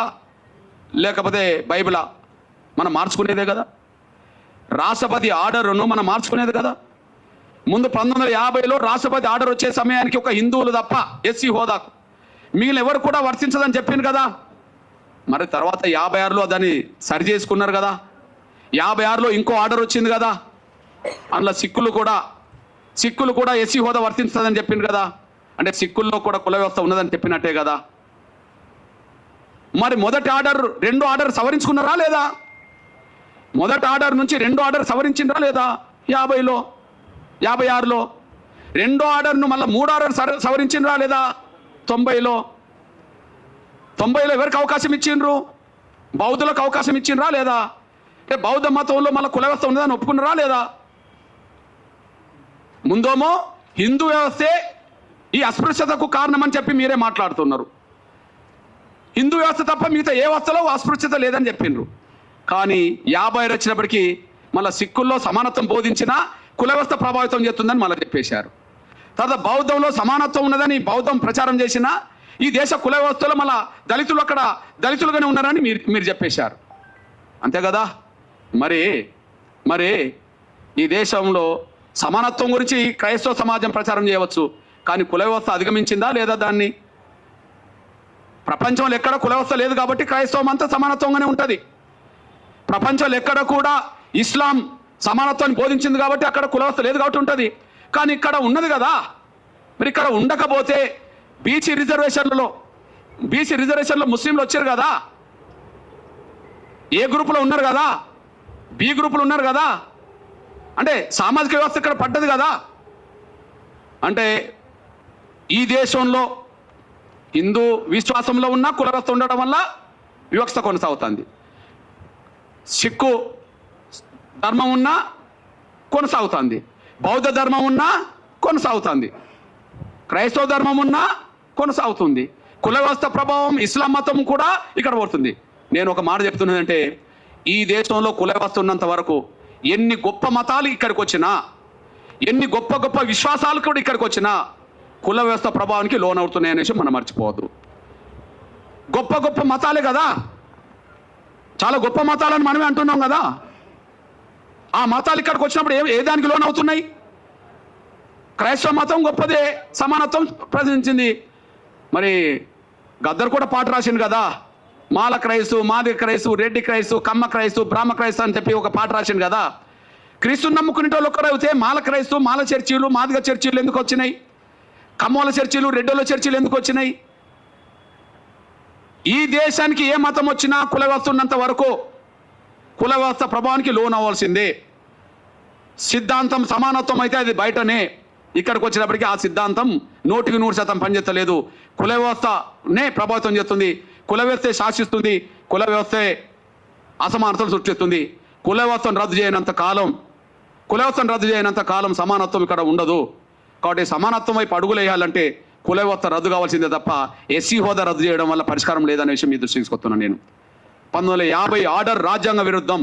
లేకపోతే బైబిలా? మనం మార్చుకునేదే కదా. రాష్ట్రపతి ఆర్డర్ను మనం మార్చుకునేది కదా. ముందు 1950లో రాష్ట్రపతి ఆర్డర్ వచ్చే సమయానికి ఒక హిందువులు తప్ప ఎస్సీ హోదాకు మిగిలిన ఎవరు కూడా వర్తించదని చెప్పింది కదా. మరి తర్వాత 56లో దాన్ని సరి చేసుకున్నారు కదా. 56లో ఇంకో ఆర్డర్ వచ్చింది కదా. అందులో సిక్కులు కూడా ఎస్సీ హోదా వర్తించదని చెప్పింది కదా. అంటే సిక్కుల్లో కూడా కుల వ్యవస్థ ఉన్నదని చెప్పినట్టే కదా. మరి మొదటి ఆర్డర్ 2వ ఆర్డర్ సవరించుకున్నారా లేదా? మొదటి ఆర్డర్ నుంచి 2వ ఆర్డర్ సవరించిండ్రా లేదా? 50లో 56లో 2వ ఆర్డర్ను మళ్ళీ 3వ ఆర్డర్ సవరించిండ్రా లేదా? 90లో ఎవరికి అవకాశం ఇచ్చిండ్రు? బౌద్ధులకు అవకాశం ఇచ్చిండ్రా లేదా? అంటే బౌద్ధ మతంలో మళ్ళీ కుల వ్యవస్థ ఉన్నదని ఒప్పుకున్నారా లేదా? ముందేమో హిందూ వ్యవస్థే ఈ అస్పృశ్యతకు కారణమని చెప్పి మీరే మాట్లాడుతున్నారు. హిందూ వ్యవస్థ తప్ప మిగతా ఏ వ్యవస్థలో అస్పృశ్యత లేదని చెప్పిండ్రు. కానీ 50 వచ్చినప్పటికీ మళ్ళీ సిక్కుల్లో సమానత్వం బోధించినా కుల వ్యవస్థ ప్రభావితం చేస్తుందని మళ్ళీ చెప్పేశారు. తర్వాత బౌద్ధంలో సమానత్వం ఉన్నదని బౌద్ధం ప్రచారం చేసినా ఈ దేశ కుల వ్యవస్థలో మళ్ళీ దళితులు అక్కడ దళితులుగానే ఉన్నారని మీరు చెప్పేశారు. అంతే కదా. మరి ఈ దేశంలో సమానత్వం గురించి క్రైస్తవ సమాజం ప్రచారం చేయవచ్చు, కానీ కుల వ్యవస్థ అధిగమించిందా లేదా దాన్ని? ప్రపంచంలో ఎక్కడ కుల వ్యవస్థ లేదు కాబట్టి క్రైస్తవం అంతా సమానత్వంగానే ఉంటుంది. ప్రపంచంలో ఎక్కడ కూడా ఇస్లాం సమానత్వాన్ని బోధించింది కాబట్టి అక్కడ కుల వ్యవస్థ లేదు కాబట్టి ఉంటుంది. కానీ ఇక్కడ ఉన్నది కదా. మరి ఇక్కడ ఉండకపోతే బీసీ రిజర్వేషన్లో ముస్లింలు వచ్చారు కదా, ఏ గ్రూపులో ఉన్నారు కదా, బి గ్రూపులు ఉన్నారు కదా, అంటే సామాజిక వ్యవస్థ ఇక్కడ పడ్డది కదా. అంటే ఈ దేశంలో హిందూ విశ్వాసంలో ఉన్న కుల వ్యవస్థ ఉండడం వల్ల వివక్షత కొనసాగుతుంది. సిక్కు ధర్మం ఉన్నా కొనసాగుతుంది, బౌద్ధ ధర్మం ఉన్నా కొనసాగుతుంది, క్రైస్తవ ధర్మం ఉన్నా కొనసాగుతుంది. కుల వ్యవస్థ ప్రభావం ఇస్లాం మతం కూడా ఇక్కడ పడుతుంది. నేను ఒక మాట చెప్తున్నదంటే, ఈ దేశంలో కుల వ్యవస్థ ఉన్నంత వరకు ఎన్ని గొప్ప మతాలు ఇక్కడికి వచ్చినా, ఎన్ని గొప్ప గొప్ప విశ్వాసాలు కూడా ఇక్కడికి వచ్చినా కుల వ్యవస్థ ప్రభావానికి లోనవుతున్నాయనేసి మనం మర్చిపోవద్దు. గొప్ప గొప్ప మతాలే కదా, చాలా గొప్ప మతాలని మనమే అంటున్నాం కదా. ఆ మతాలు ఇక్కడికి వచ్చినప్పుడు ఏ దానికి లోనవుతున్నాయి? క్రైస్తవ మతం గొప్పదే, సమానత్వం ప్రదర్శించింది. మరి గద్దర్ కూడా పాట రాసింది కదా, మాల క్రైస్తు, మాది క్రైస్తు, రెడ్డి క్రైస్తు, కమ్మ క్రైస్తు, బ్రాహ్మ క్రైస్తు అని చెప్పి ఒక పాట రాసింది కదా. క్రీస్తుని నమ్ముకునే వాళ్ళు ఒక్కరైతే మాల క్రైస్తు, మాల చర్చీలు, మాదిగ చర్చీలు ఎందుకు వచ్చినాయి? కమ్మోల చర్చీలు, రెడ్డోల చర్చీలు ఎందుకు వచ్చినాయి? ఈ దేశానికి ఏ మతం వచ్చినా కుల వ్యవస్థ ఉన్నంత వరకు కుల వ్యవస్థ ప్రభావానికి లోన్ అవ్వాల్సిందే. సిద్ధాంతం సమానత్వం అయితే అది బయటనే, ఇక్కడికి వచ్చినప్పటికీ ఆ సిద్ధాంతం 100% పనిచేస్తలేదు. కుల వ్యవస్థనే ప్రభావితం చేస్తుంది, కుల వ్యవస్థే శాసిస్తుంది, కుల వ్యవస్థే అసమానతలు సృష్టిస్తుంది. కుల వ్యవస్థను రద్దు చేయనంత కాలం సమానత్వం ఇక్కడ ఉండదు. కాబట్టి సమానత్వం వైపు అడుగులు వేయాలంటే కుల వ్యవస్థ రద్దు కావాల్సిందే తప్ప ఎస్సీ హోదా రద్దు చేయడం వల్ల పరిష్కారం లేదనే విషయం మీ దృష్టికి తీసుకొస్తున్నాను. నేను 1950 ఆర్డర్ రాజ్యాంగ విరుద్ధం.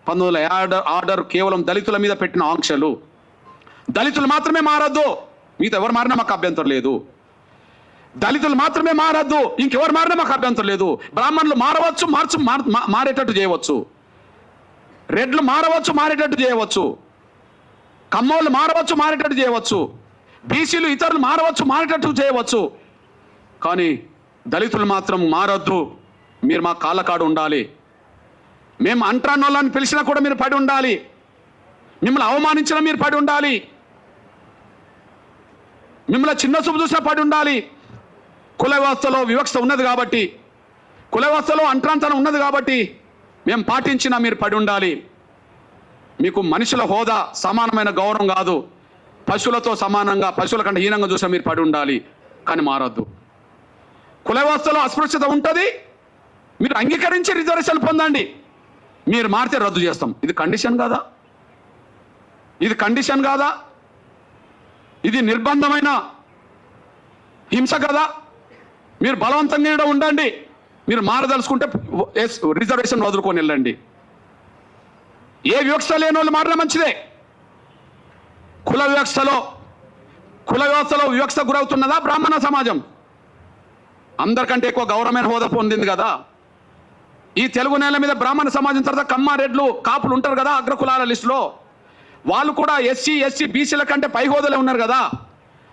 1950 ఆర్డర్ కేవలం దళితుల మీద పెట్టిన ఆంక్షలు. దళితులు మాత్రమే మారద్దు, మిగతా ఎవరు మారినా మాకు అభ్యంతరం లేదు. దళితులు మాత్రమే మారద్దు, ఇంకెవరు మారినా మాకు అభ్యంతరం లేదు. బ్రాహ్మణులు మారవచ్చు, మారేటట్టు చేయవచ్చు. రెడ్లు మారవచ్చు, మారేటట్టు చేయవచ్చు. కమ్మోళ్ళు మారవచ్చు, మారేటట్టు చేయవచ్చు. బీసీలు ఇతరులు మారవచ్చు, మారేటట్టు చేయవచ్చు. కానీ దళితులు మాత్రం మారద్దు. మీరు మా కాళ్ళ కాడు ఉండాలి. మేము అంట్రానోళ్ళని పిలిచినా కూడా మీరు పడి ఉండాలి. మిమ్మల్ని అవమానించినా మీరు పడి ఉండాలి. మిమ్మల్ని చిన్న చూపు చూసినా పడి ఉండాలి. కుల వ్యవస్థలో వివక్షత ఉన్నది కాబట్టి, కుల వ్యవస్థలో అంట్రాంతనం ఉన్నది కాబట్టి మేము పాటించినా మీరు పడి ఉండాలి. మీకు మనుషుల హోదా సమానమైన గౌరవం కాదు, పశువులతో సమానంగా, పశువుల కంటే హీనంగా చూసినా మీరు పడి ఉండాలి. కానీ మారద్దు. కుల వ్యవస్థలో అస్పృశ్యత ఉంటుంది, మీరు అంగీకరించి రిజర్వేషన్ పొందండి. మీరు మారితే రద్దు చేస్తాం. ఇది కండిషన్ కాదా? ఇది నిర్బంధమైన హింస కదా? మీరు బలవంతంగా ఉండండి. మీరు మారదలుచుకుంటే రిజర్వేషన్ వదులుకొని వెళ్ళండి. ఏ వివక్ష లేని వాళ్ళు మారినా మంచిదే. కుల వ్యవస్థలో వివక్ష గురవుతున్నదా బ్రాహ్మణ సమాజం? అందరికంటే ఎక్కువ గౌరవమైన హోదా పొందింది కదా. ఈ తెలుగు నేల మీద బ్రాహ్మణ సమాజం తర్వాత కమ్మ, రెడ్లు, కాపులు ఉంటారు కదా అగ్రకులాల లిస్టులో. వాళ్ళు కూడా ఎస్సీ బీసీల కంటే పై హోదాలో ఉన్నారు కదా.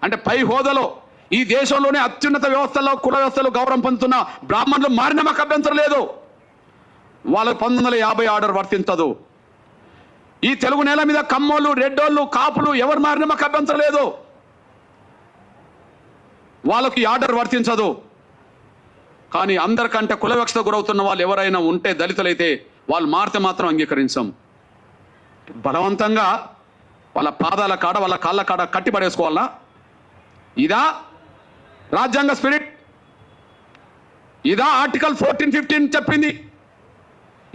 అంటే పై హోదాలో ఈ దేశంలోనే అత్యున్నత వ్యవస్థలో కుల వ్యవస్థలో గౌరవం పొందుతున్న బ్రాహ్మణులు మారిన మాకు అభ్యంతరం లేదు. వాళ్ళకు 1950 ఆర్డర్ వర్తించదు. ఈ తెలుగు నేల మీద కమ్మోళ్ళు, రెడ్డోళ్ళు, కాపులు ఎవరు మారిన మాకు అభ్యంతరం లేదు. వాళ్ళకి ఆర్డర్ వర్తించదు. కానీ అందరికంటే కుల వివక్షత గురవుతున్న వాళ్ళు ఎవరైనా ఉంటే, దళితులైతే వాళ్ళు మారితే మాత్రం అంగీకరించాం. బలవంతంగా వాళ్ళ పాదాల కాడ, వాళ్ళ కాళ్ళ కాడ కట్టిపడేసుకోవాలా? ఇదా రాజ్యాంగ స్పిరిట్? ఇదా ఆర్టికల్ 14-15 చెప్పింది?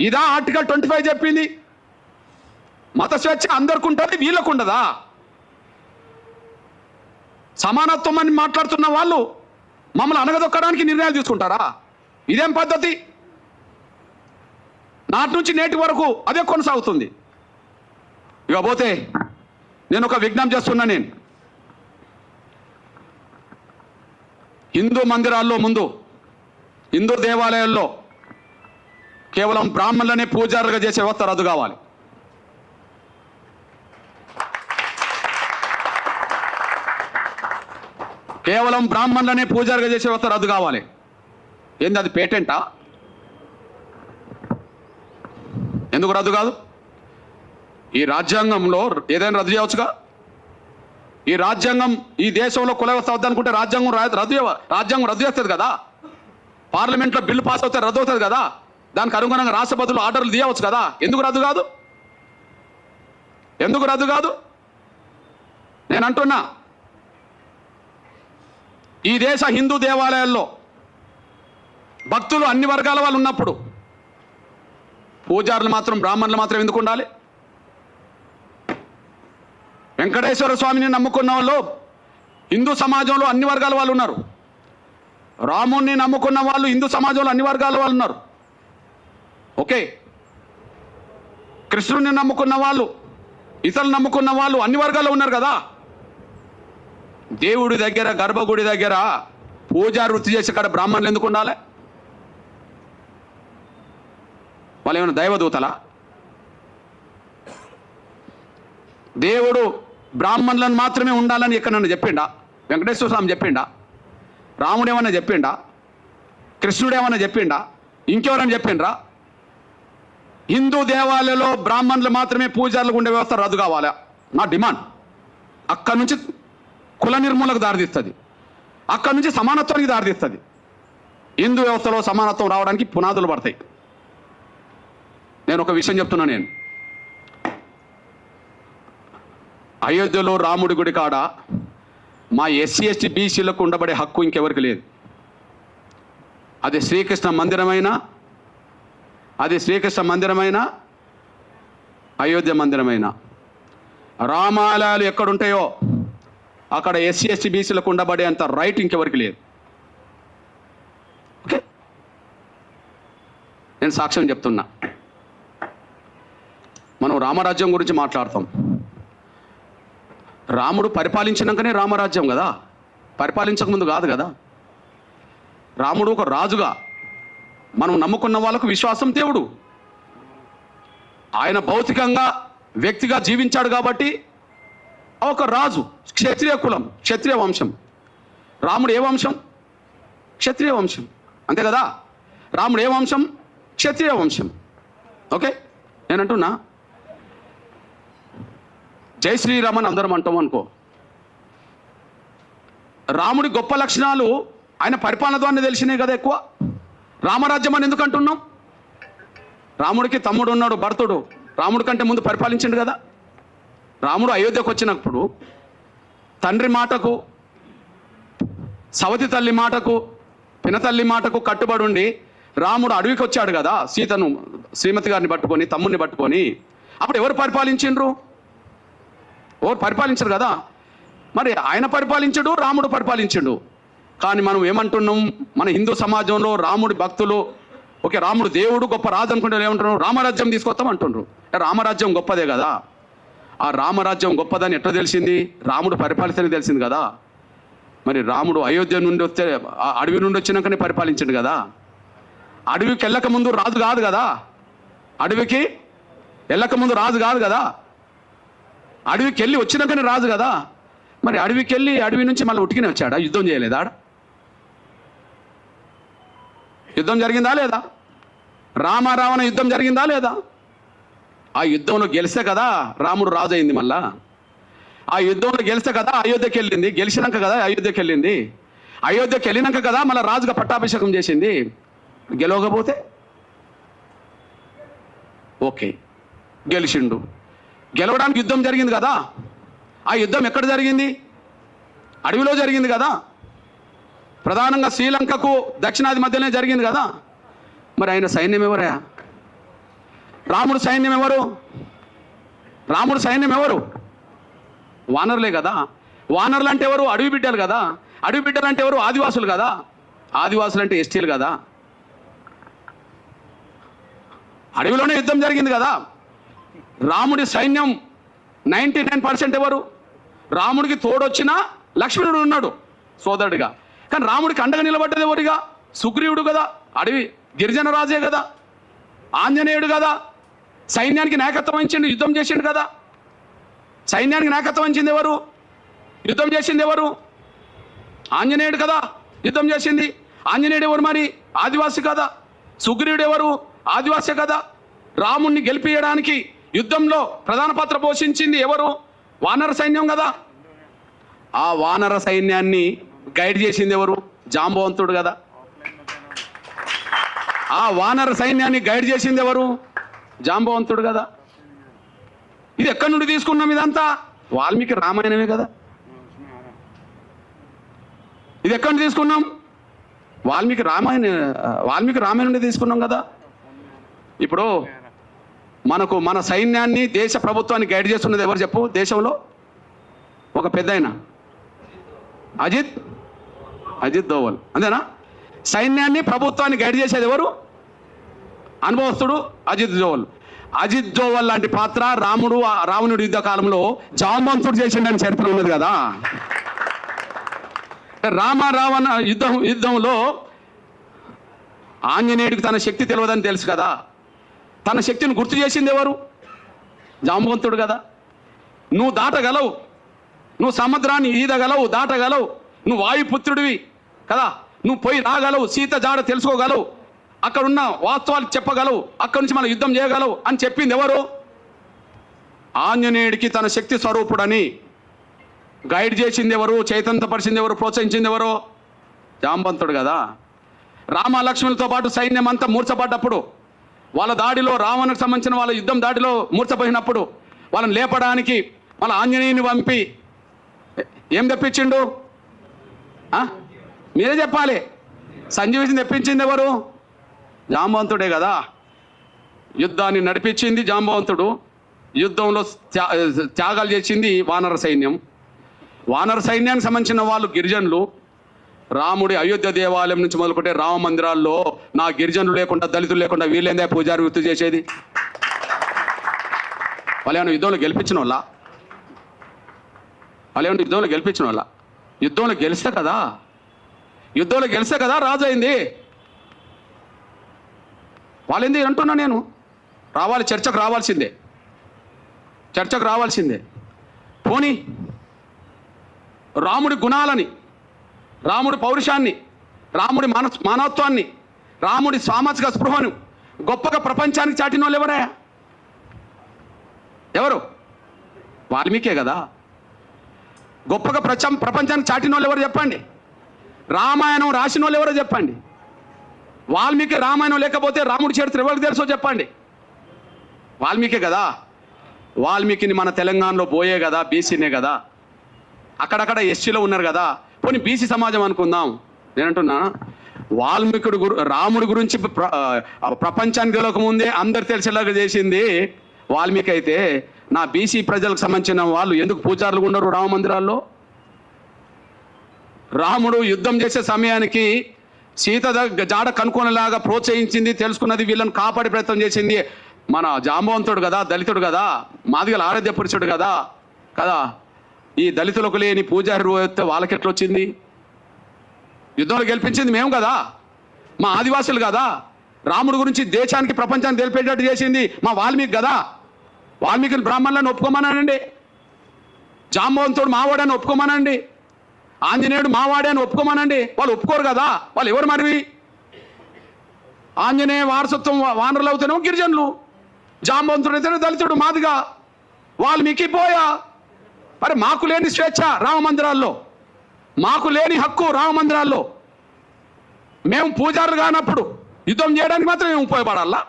ఇదా ఆర్టికల్ 25 చెప్పింది? మత స్వేచ్ఛ అందరికి ఉంటుంది, వీళ్ళకు ఉండదా? సమానత్వం అని మాట్లాడుతున్న వాళ్ళు మమ్మల్ని అనగదొక్కడానికి నిర్ణయాలు తీసుకుంటారా? ఇదేం పద్ధతి? నాటి నుంచి నేటి వరకు అదే కొనసాగుతుంది. ఇక పోతే నేను ఒక విజ్ఞప్తి చేస్తున్నా. నేను హిందూ మందిరాల్లో ముందు, హిందూ దేవాలయాల్లో కేవలం బ్రాహ్మణులనే పూజారులుగా చేసే వ్యవస్థ రద్దు కావాలి. కేవలం బ్రాహ్మణులనే పూజారిగా చేసే వ్యవస్థ రద్దు కావాలి. ఏంది అది పేటెంటా? ఎందుకు రద్దు కాదు? ఈ రాజ్యాంగంలో ఏదైనా రద్దు చేయవచ్చుగా. ఈ రాజ్యాంగం ఈ దేశంలో కుల వ్యవస్థ వద్దనుకుంటే రాజ్యాంగం రద్దు చేస్తుంది కదా. పార్లమెంట్లో బిల్లు పాస్ అవుతే రద్దు అవుతుంది కదా. దానికి అనుగుణంగా రాష్ట్రపతులు ఆర్డర్లు తీయవచ్చు కదా. ఎందుకు రద్దు కాదు? ఎందుకు రద్దు కాదు? నేను అంటున్నా, ఈ దేశ హిందూ దేవాలయాల్లో భక్తులు అన్ని వర్గాల వాళ్ళు ఉన్నప్పుడు పూజారులు మాత్రం బ్రాహ్మణులు మాత్రం ఎందుకు ఉండాలి? వెంకటేశ్వర స్వామిని నమ్ముకున్న వాళ్ళు హిందూ సమాజంలో అన్ని వర్గాల వాళ్ళు ఉన్నారు. రాముణ్ణి నమ్ముకున్న వాళ్ళు హిందూ సమాజంలో అన్ని వర్గాల వాళ్ళు ఉన్నారు. ఓకే, కృష్ణుడిని నమ్ముకున్న వాళ్ళు, ఇతరులు నమ్ముకున్న వాళ్ళు అన్ని వర్గాల్లో ఉన్నారు కదా. దేవుడి దగ్గర, గర్భగుడి దగ్గర పూజారి వృత్తి చేసే కాడ బ్రాహ్మణులు ఎందుకు ఉండాలి? వాళ్ళు ఏమైనా దైవదూతలా? దేవుడు బ్రాహ్మణులను మాత్రమే ఉండాలని ఎక్కడన్నా చెప్పిండా? వెంకటేశ్వర స్వామి చెప్పిండా? రాముడు ఏమన్నా చెప్పిండా? కృష్ణుడు ఏమన్నా చెప్పిండా? ఇంకెవరైనా చెప్పిండ్రా? హిందూ దేవాలయంలో బ్రాహ్మణులు మాత్రమే పూజారులకు ఉండే వ్యవస్థ రద్దు కావాలా నా డిమాండ్. అక్కడి నుంచి కుల నిర్మూలకు దారితీస్తుంది, అక్కడి నుంచి సమానత్వానికి దారితీస్తుంది. హిందూ వ్యవస్థలో సమానత్వం రావడానికి పునాదులు పడతాయి. నేను ఒక విషయం చెప్తున్నా, నేను అయోధ్యలో రాముడి గుడి కాడ మా ఎస్సీ ఎస్టీ బీసీలకు ఉండబడే హక్కు ఇంకెవరికి లేదు. అది శ్రీకృష్ణ మందిరమైనా, అయోధ్య మందిరమైనా, రామాలయాలు ఎక్కడుంటాయో అక్కడ ఎస్సీ ఎస్టీ బీసీలకు ఉండబడే అంత రైట్ ఇంకెవరికి లేదు. ఓకే, నేను సాక్ష్యం చెప్తున్నా. మనం రామరాజ్యం గురించి మాట్లాడతాం. రాముడు పరిపాలించినాకనే రామరాజ్యం కదా, పరిపాలించక ముందు కాదు కదా. రాముడు ఒక రాజుగా, మనం నమ్ముకున్న వాళ్ళకు విశ్వాసం దేవుడు. ఆయన భౌతికంగా వ్యక్తిగా జీవించాడు కాబట్టి ఒక రాజు, క్షత్రియ కులం, క్షత్రియ వంశం. రాముడు ఏ వంశం? క్షత్రియ వంశం, అంతే కదా. రాముడు ఏ వంశం? క్షత్రియ వంశం. ఓకే, నేను అంటున్నా, జై శ్రీరామ్ అని అందరం అంటాం అనుకో. రాముడి గొప్ప లక్షణాలు ఆయన పరిపాలన ద్వారా తెలిసినాయి కదా ఎక్కువ. రామరాజ్యం అని ఎందుకు అంటున్నాం? రాముడికి తమ్ముడు ఉన్నాడు, భరతుడు. రాముడి కంటే ముందు పరిపాలించిండు కదా. రాముడు అయోధ్యకు వచ్చినప్పుడు తండ్రి మాటకు, సవతి తల్లి మాటకు, పినతల్లి మాటకు కట్టుబడి ఉండి రాముడు అడవికి వచ్చాడు కదా, సీతను, శ్రీమతి గారిని పట్టుకొని, తమ్ముడిని పట్టుకొని. అప్పుడు ఎవరు పరిపాలించిండ్రు? ఎవరు పరిపాలించరు కదా. మరి ఆయన పరిపాలించడు, రాముడు పరిపాలించడు. కానీ మనం ఏమంటున్నాం, మన హిందూ సమాజంలో రాముడి భక్తులు, ఓకే రాముడు దేవుడు గొప్ప రాజు అనుకుంటే ఏమంటున్నారు? రామరాజ్యం తీసుకొస్తాం అంటుండ్రు. రామరాజ్యం గొప్పదే కదా. ఆ రామరాజ్యం గొప్పదని ఎట్లా తెలిసింది? రాముడు పరిపాలిస్తేనే తెలిసింది కదా. మరి రాముడు అయోధ్య నుండి వస్తే, అడవి నుండి వచ్చినాకనే పరిపాలించండు కదా. అడవికి వెళ్ళక ముందు రాజు కాదు కదా. అడవికి వెళ్ళక ముందు రాజు కాదు కదా. అడవికి వెళ్ళి వచ్చినాకనే రాజు కదా. మరి అడవికి వెళ్ళి అడవి నుంచి మళ్ళీ ఉట్టికినే వచ్చాడా? యుద్ధం చేయలేదా? యుద్ధం జరిగిందా లేదా? రామారావణ యుద్ధం జరిగిందా లేదా? ఆ యుద్ధంలో గెలిస్తే కదా రాముడు రాజు అయింది. మళ్ళా ఆ యుద్ధంలో గెలిస్తే కదా అయోధ్యకి వెళ్ళింది. గెలిచినాక కదా అయోధ్యకి వెళ్ళింది. అయోధ్యకి వెళ్ళినాక కదా మళ్ళీ రాజుగా పట్టాభిషేకం చేసింది. గెలవకపోతే ఓకే గెలిచిండు. గెలవడానికి యుద్ధం జరిగింది కదా. ఆ యుద్ధం ఎక్కడ జరిగింది? అడవిలో జరిగింది కదా. ప్రధానంగా శ్రీలంకకు దక్షిణాది మధ్యలోనే జరిగింది కదా. మరి ఆయన సైన్యం ఎవరా? రాముడు సైన్యం ఎవరు? రాముడు సైన్యం ఎవరు? వానరులే కదా. వానరులు అంటే ఎవరు? అడవి బిడ్డలు కదా. అడవి బిడ్డలు అంటే ఎవరు? ఆదివాసులు కదా. ఆదివాసులు అంటే ఎస్టీలు కదా. అడవిలోనే యుద్ధం జరిగింది కదా. రాముడి సైన్యం 99% ఎవరు? రాముడికి తోడొచ్చిన లక్ష్మణుడు ఉన్నాడు సోదరుడిగా. కానీ రాముడికి అండగా నిలబడ్డది ఎవరిగా? సుగ్రీవుడు కదా. అడవి గిరిజన రాజే కదా. ఆంజనేయుడు కదా. సైన్యానికి నాయకత్వం వహించిండు, యుద్ధం చేసిండు కదా. సైన్యానికి నాయకత్వం వహించింది ఎవరు? యుద్ధం చేసింది ఎవరు? ఆంజనేయుడు కదా యుద్ధం చేసింది. ఆంజనేయుడు ఎవరు మరి? ఆదివాసి కదా. సుగ్రీవుడు ఎవరు? ఆదివాసి కదా. రాముణ్ణి గెలిపించడానికి యుద్ధంలో ప్రధాన పాత్ర పోషించింది ఎవరు? వానర సైన్యం కదా. ఆ వానర సైన్యాన్ని గైడ్ చేసింది ఎవరు? జాంబవంతుడు కదా. ఆ వానర సైన్యాన్ని గైడ్ చేసింది ఎవరు? జాంబవంతుడు కదా. ఇది ఎక్కడి నుండి తీసుకున్నాం? ఇదంతా వాల్మీకి రామాయణమే కదా. ఇది ఎక్కడి నుండి తీసుకున్నాం? వాల్మీకి రామాయణం నుండి తీసుకున్నాం కదా. ఇప్పుడు మన సైన్యాన్ని దేశ ప్రభుత్వాన్ని గైడ్ చేస్తున్నది ఎవరు చెప్పు? దేశంలో ఒక పెద్ద ఆయన అజిత్ దోవల్, అంతేనా? సైన్యాన్ని ప్రభుత్వాన్ని గైడ్ చేసేది ఎవరు? అనుభవస్తుడు అజిత్ దోవల్ లాంటి పాత్ర రావణుడి యుద్ధ కాలంలో జాంబవంతుడు చేసిండని చరిత్ర ఉన్నది కదా. రావణ యుద్ధంలో ఆంజనేయుడికి తన శక్తి తెలియదని తెలుసు కదా. తన శక్తిని గుర్తు చేసింది ఎవరు? జాంబవంతుడు కదా. నువ్వు దాటగలవు, నువ్వు సముద్రాన్ని ఈదగలవు, దాటగలవు, నువ్వు వాయుపుత్రుడివి కదా, నువ్వు పోయి రాగలవు, సీత జాడ తెలుసుకోగలవు, అక్కడున్న వాస్తవాలు చెప్పగలవు, అక్కడి నుంచి మనం యుద్ధం చేయగలవు అని చెప్పింది ఎవరు? ఆంజనేయుడికి తన శక్తి స్వరూపుడని గైడ్ చేసింది ఎవరు? చైతన్యపరిచింది ఎవరు? ప్రోత్సహించింది ఎవరు? జాంబవంతుడు కదా. రామ లక్ష్మణులతో పాటు సైన్యం అంతా మూర్చపడ్డప్పుడు, వాళ్ళ దాడిలో రావణకు సంబంధించిన వాళ్ళ యుద్ధం దాడిలో మూర్చపోయినప్పుడు వాళ్ళని లేపడానికి వాళ్ళ ఆంజనేయుని పంపి ఏం తెప్పించిండు? మీరే చెప్పాలి. సంజీవిని తెప్పించింది ఎవరు? జాంబవంతుడే కదా. యుద్ధాన్ని నడిపించింది జాంబవంతుడు. యుద్ధంలో త్యాగాలు చేసింది వానర సైన్యం. వానర సైన్యానికి సంబంధించిన వాళ్ళు గిరిజనులు. రాముడి అయోధ్య దేవాలయం నుంచి మొదలుకుంటే రామ మందిరాల్లో నా గిరిజనులు లేకుండా, దళితులు లేకుండా వీళ్ళేందే పూజారి వృత్తి చేసేది? వాళ్ళు ఏమైనా యుద్ధంలో గెలిపించిన వాళ్ళ? యుద్ధంలో గెలిస్తే కదా రాజు అయింది. వాళ్ళేంది అంటున్నా నేను. చర్చకు రావాల్సిందే. పోనీ రాముడి గుణాలని, రాముడి పౌరుషాన్ని, రాముడి మానవత్వాన్ని, రాముడి సామాజిక స్పృహను గొప్పగా ప్రపంచానికి చాటిన వాళ్ళు ఎవరు? వాల్మీకే కదా. గొప్పగా ప్రపంచానికి చాటిన వాళ్ళు ఎవరు చెప్పండి? రామాయణం రాసిన వాళ్ళు ఎవరో చెప్పండి. వాల్మీకి రామాయణం లేకపోతే రాముడి చరిత్ర ఎవరికి తెలుసో చెప్పండి. వాల్మీకే కదా. వాల్మీకిని మన తెలంగాణలో పోయే కదా, బీసీనే కదా. అక్కడక్కడ ఎస్టీలో ఉన్నారు కదా. పోనీ బీసీ సమాజం అనుకుందాం. నేనంటున్నా, రాముడి గురించి ప్రపంచానికి తెలియకముందే అందరు తెలిసేలాగా చేసింది వాల్మీకి అయితే, నా బీసీ ప్రజలకు సంబంధించిన వాళ్ళు ఎందుకు పూజారులు ఉండరు రామ మందిరాల్లో? రాముడు యుద్ధం చేసే సమయానికి సీత జాడ కనుక్కునేలాగా ప్రోత్సహించింది, తెలుసుకున్నది, వీళ్ళని కాపాడే ప్రయత్నం చేసింది మన జాంబవంతుడు కదా, దళితుడు కదా, మాదిగల ఆరాధ్య పురుషుడు కదా. ఈ దళితులకు లేని పూజారి వస్తే వాళ్ళకి ఎట్లా వచ్చింది? యుద్ధంలో గెలిపించింది మేము కదా, మా ఆదివాసులు కదా. రాముడి గురించి దేశానికి, ప్రపంచానికి తెలిపేటట్టు చేసింది మా వాల్మీకి కదా. వాల్మీకిని బ్రాహ్మణులను ఒప్పుకోమనండి, జాంబవంతుడు మావాడని ఒప్పుకోమనండి, ఆంజనేయుడు మావాడే అని ఒప్పుకోమనండి. వాళ్ళు ఒప్పుకోరు కదా. వాళ్ళు ఎవరు మరి? ఆంజనేయ వారసత్వం వానరులు అవుతానేమో గిరిజనులు, జాంబవంతుడు అయితేనే దళితుడు, మాదిగా. వాల్మీకి పోయా. మరి మాకు లేని స్వేచ్ఛ రామ మందిరాల్లో, మాకు లేని హక్కు రామ మందిరాల్లో, మేము పూజారులు కానప్పుడు యుద్ధం చేయడానికి మాత్రం మేము ఉపయోగపడాలా?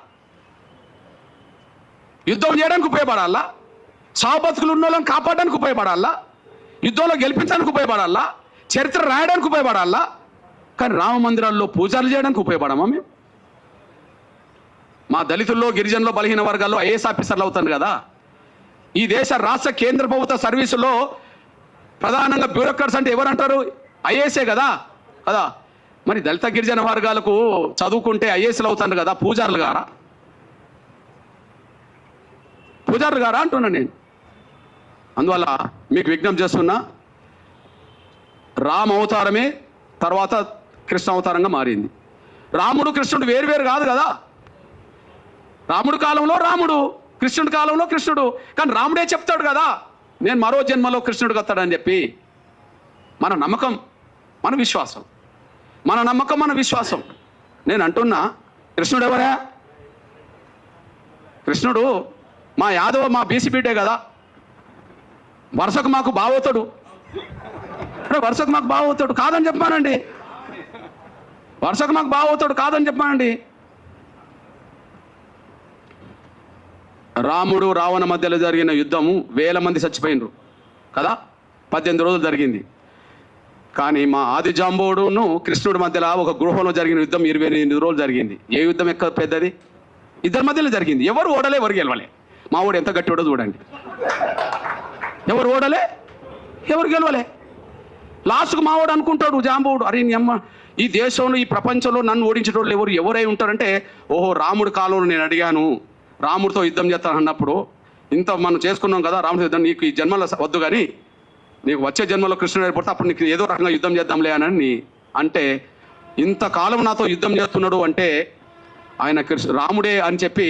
సాబతుకులు ఉన్న వాళ్ళని కాపాడడానికి ఉపయోగపడాలా? యుద్ధంలో గెలిపించడానికి ఉపయోగపడాలా? చరిత్ర రాయడానికి ఉపయోగపడాలా? కానీ రామ మందిరాల్లో పూజారులు చేయడానికి ఉపయోగపడమా మేము? మా దళితుల్లో, గిరిజనుల్లో, బలహీన వర్గాల్లో ఐఏఎస్ ఆఫీసర్లు అవుతారు కదా. ఈ దేశ రాష్ట్ర కేంద్ర ప్రభుత్వ సర్వీసులో ప్రధానంగా బ్యూరోక్రాట్స్ అంటే ఎవరంటారు? ఐఏఎస్ఏ కదా. మరి దళిత గిరిజన వర్గాలకు చదువుకుంటే ఐఏఎస్లు అవుతారు కదా, పూజారులు గారా అంటున్నా నేను. అందువల్ల మీకు విజ్ఞప్తి చేస్తున్నా, రామ అవతారమే తర్వాత కృష్ణ అవతారంగా మారింది. రాముడు కృష్ణుడు వేరు కాదు కదా. రాముడు కాలంలో రాముడు, కృష్ణుడి కాలంలో కృష్ణుడు. కానీ రాముడే చెప్తాడు కదా, నేను మరో జన్మలో కృష్ణుడికి వస్తాడని చెప్పి. మన నమ్మకం మన విశ్వాసం, మన నమ్మకం, మన విశ్వాసం. నేను అంటున్నా, కృష్ణుడు ఎవరా? కృష్ణుడు మా యాదవ, మా బీసీ బిడ్డే కదా, వరుసకు మాకు బావవుతాడు, వరుసకు మాకు బావవుతాడు కాదని చెప్పానండి, వరుసకు మాకు బావవుతాడు కాదని చెప్పానండి. రాముడు రావణ మధ్యలో జరిగిన యుద్ధము 1000 మంది చచ్చిపోయినరు కదా, 18 రోజులు జరిగింది. కానీ మా ఆది జాంబవుడును కృష్ణుడి మధ్యలో ఒక గృహంలో జరిగిన యుద్ధం 28 రోజులు జరిగింది. ఏ యుద్ధం ఎక్కడ పెద్దది? ఇద్దరి మధ్యలో జరిగింది. ఎవరు ఓడలే, ఎవరు గెలవలే. మా ఊడు ఎంత గట్టి ఓడో చూడండి. ఎవరు ఓడలే, ఎవరు గెలవలే. లాస్ట్కు మా వాడు అనుకుంటాడు జాంబవుడు, అరే నీ అమ్మ, ఈ దేశంలో ఈ ప్రపంచంలో నన్ను ఓడించేటోళ్ళు ఎవరై ఉంటారంటే, ఓహో రాముడి కాలంలో నేను అడిగాను, రాముడితో యుద్ధం చేస్తాను అన్నప్పుడు, ఇంత మనం చేసుకున్నాం కదా రాముడి యుద్ధం, నీకు ఈ జన్మలో వద్దు కానీ నీకు వచ్చే జన్మలో కృష్ణుడు అయిపోతే అప్పుడు నీకు ఏదో రకంగా యుద్ధం చేద్దాంలే అని అంటే, ఇంతకాలం నాతో యుద్ధం చేస్తున్నాడు అంటే ఆయన రాముడే అని చెప్పి,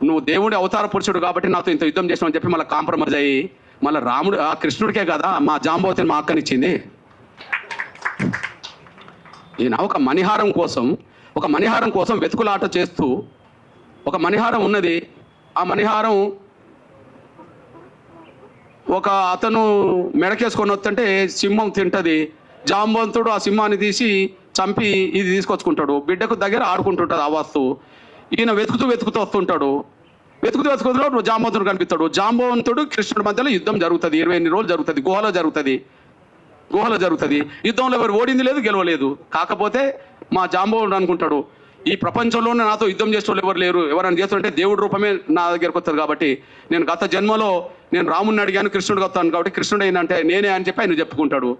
నువ్వు దేవుడి అవతార పురుషుడు కాబట్టి నాతో ఇంత యుద్ధం చేసావు అని చెప్పి మళ్ళీ కాంప్రమైజ్ అయ్యి మళ్ళీ రాముడు ఆ కృష్ణుడికే కదా మా జాంబవతిని మా అక్కనిచ్చింది. ఈయన ఒక మణిహారం కోసం వెతుకులాట చేస్తూ, ఒక మణిహారం ఉన్నది, ఆ మణిహారం ఒక అతను మెడకేసుకొని వస్తుంటే సింహం తింటది. జాంబవంతుడు ఆ సింహాన్ని తీసి చంపి ఇది తీసుకొచ్చుకుంటాడు, బిడ్డకు దగ్గర ఆడుకుంటుంటాడు ఆ వస్తువు. ఈయన వెతుకుతూ వస్తుంటాడు, వెతుకుతూ జాంబవంతుడు కనిపిస్తాడు. జాంబవంతుడు కృష్ణుడి మధ్యలో యుద్ధం జరుగుతుంది, 28 రోజులు జరుగుతుంది, గుహలో జరుగుతుంది. యుద్ధంలో ఎవరు ఓడింది లేదు, గెలవలేదు. కాకపోతే మా జాంబవంతుడు అనుకుంటాడు, ఈ ప్రపంచంలోనే నాతో యుద్ధం చేసేవాళ్ళు ఎవరు లేరు, ఎవరైనా చేస్తుంటే దేవుడి రూపమే నా దగ్గరకు వస్తారు కాబట్టి, నేను గత జన్మలో నేను రాముడిని అడిగాను, కృష్ణుడికి వస్తాను కాబట్టి కృష్ణుడు అయినంటే నేనే అని చెప్పి ఆయన చెప్పుకుంటాడు.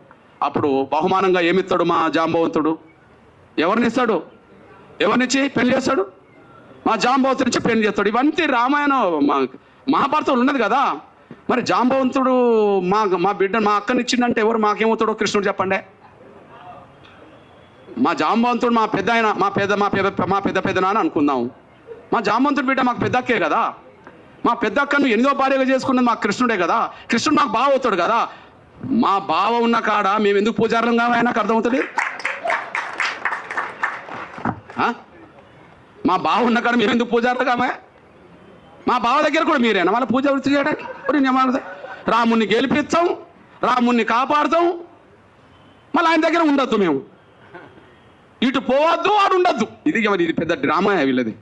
అప్పుడు బహుమానంగా ఏమిస్తాడు మా జాంబవంతుడు? ఎవరినిస్తాడు? ఎవరినిచ్చి పెళ్లి చేస్తాడు? మా జాంబవంతుడి నుంచి పెళ్లి చేస్తాడు. ఇవంతా రామాయణం మహాభారతంలో ఉన్నది కదా. మరి జాంబవంతుడు మా బిడ్డ మా అక్కనిచ్చిందంటే ఎవరు మాకేమవుతాడో కృష్ణుడు చెప్పండి. మా జాంబవంతుడు మా పెద్ద ఆయన, మా పెద్ద నాన్న అనుకుందాం. మా జాంబవంతుడు బిడ్డ మాకు పెద్ద అక్కే కదా. మా పెద్ద అక్కను 8వ భార్యగా చేసుకున్నది మాకు కృష్ణుడే కదా. కృష్ణుడు మాకు బావ అవుతాడు కదా. మా బావ ఉన్న కాడ మేము ఎందుకు పూజారులం కావాలి? ఆయనకు అర్థమవుతుంది. మా బావ ఉన్న కాడ మేము ఎందుకు పూజారులు కావా? మా బావ దగ్గర కూడా మీరేనా మళ్ళీ పూజ వృత్తి చేయడానికి? రాముణ్ణి గెలిపిస్తాం, రాముణ్ణి కాపాడుతాం, మళ్ళీ ఆయన దగ్గర ఉండొద్దు, మేము ఇటు పోవద్దు, ఆడు ఉండొద్దు. ఇది పెద్ద డ్రామా వీళ్ళది.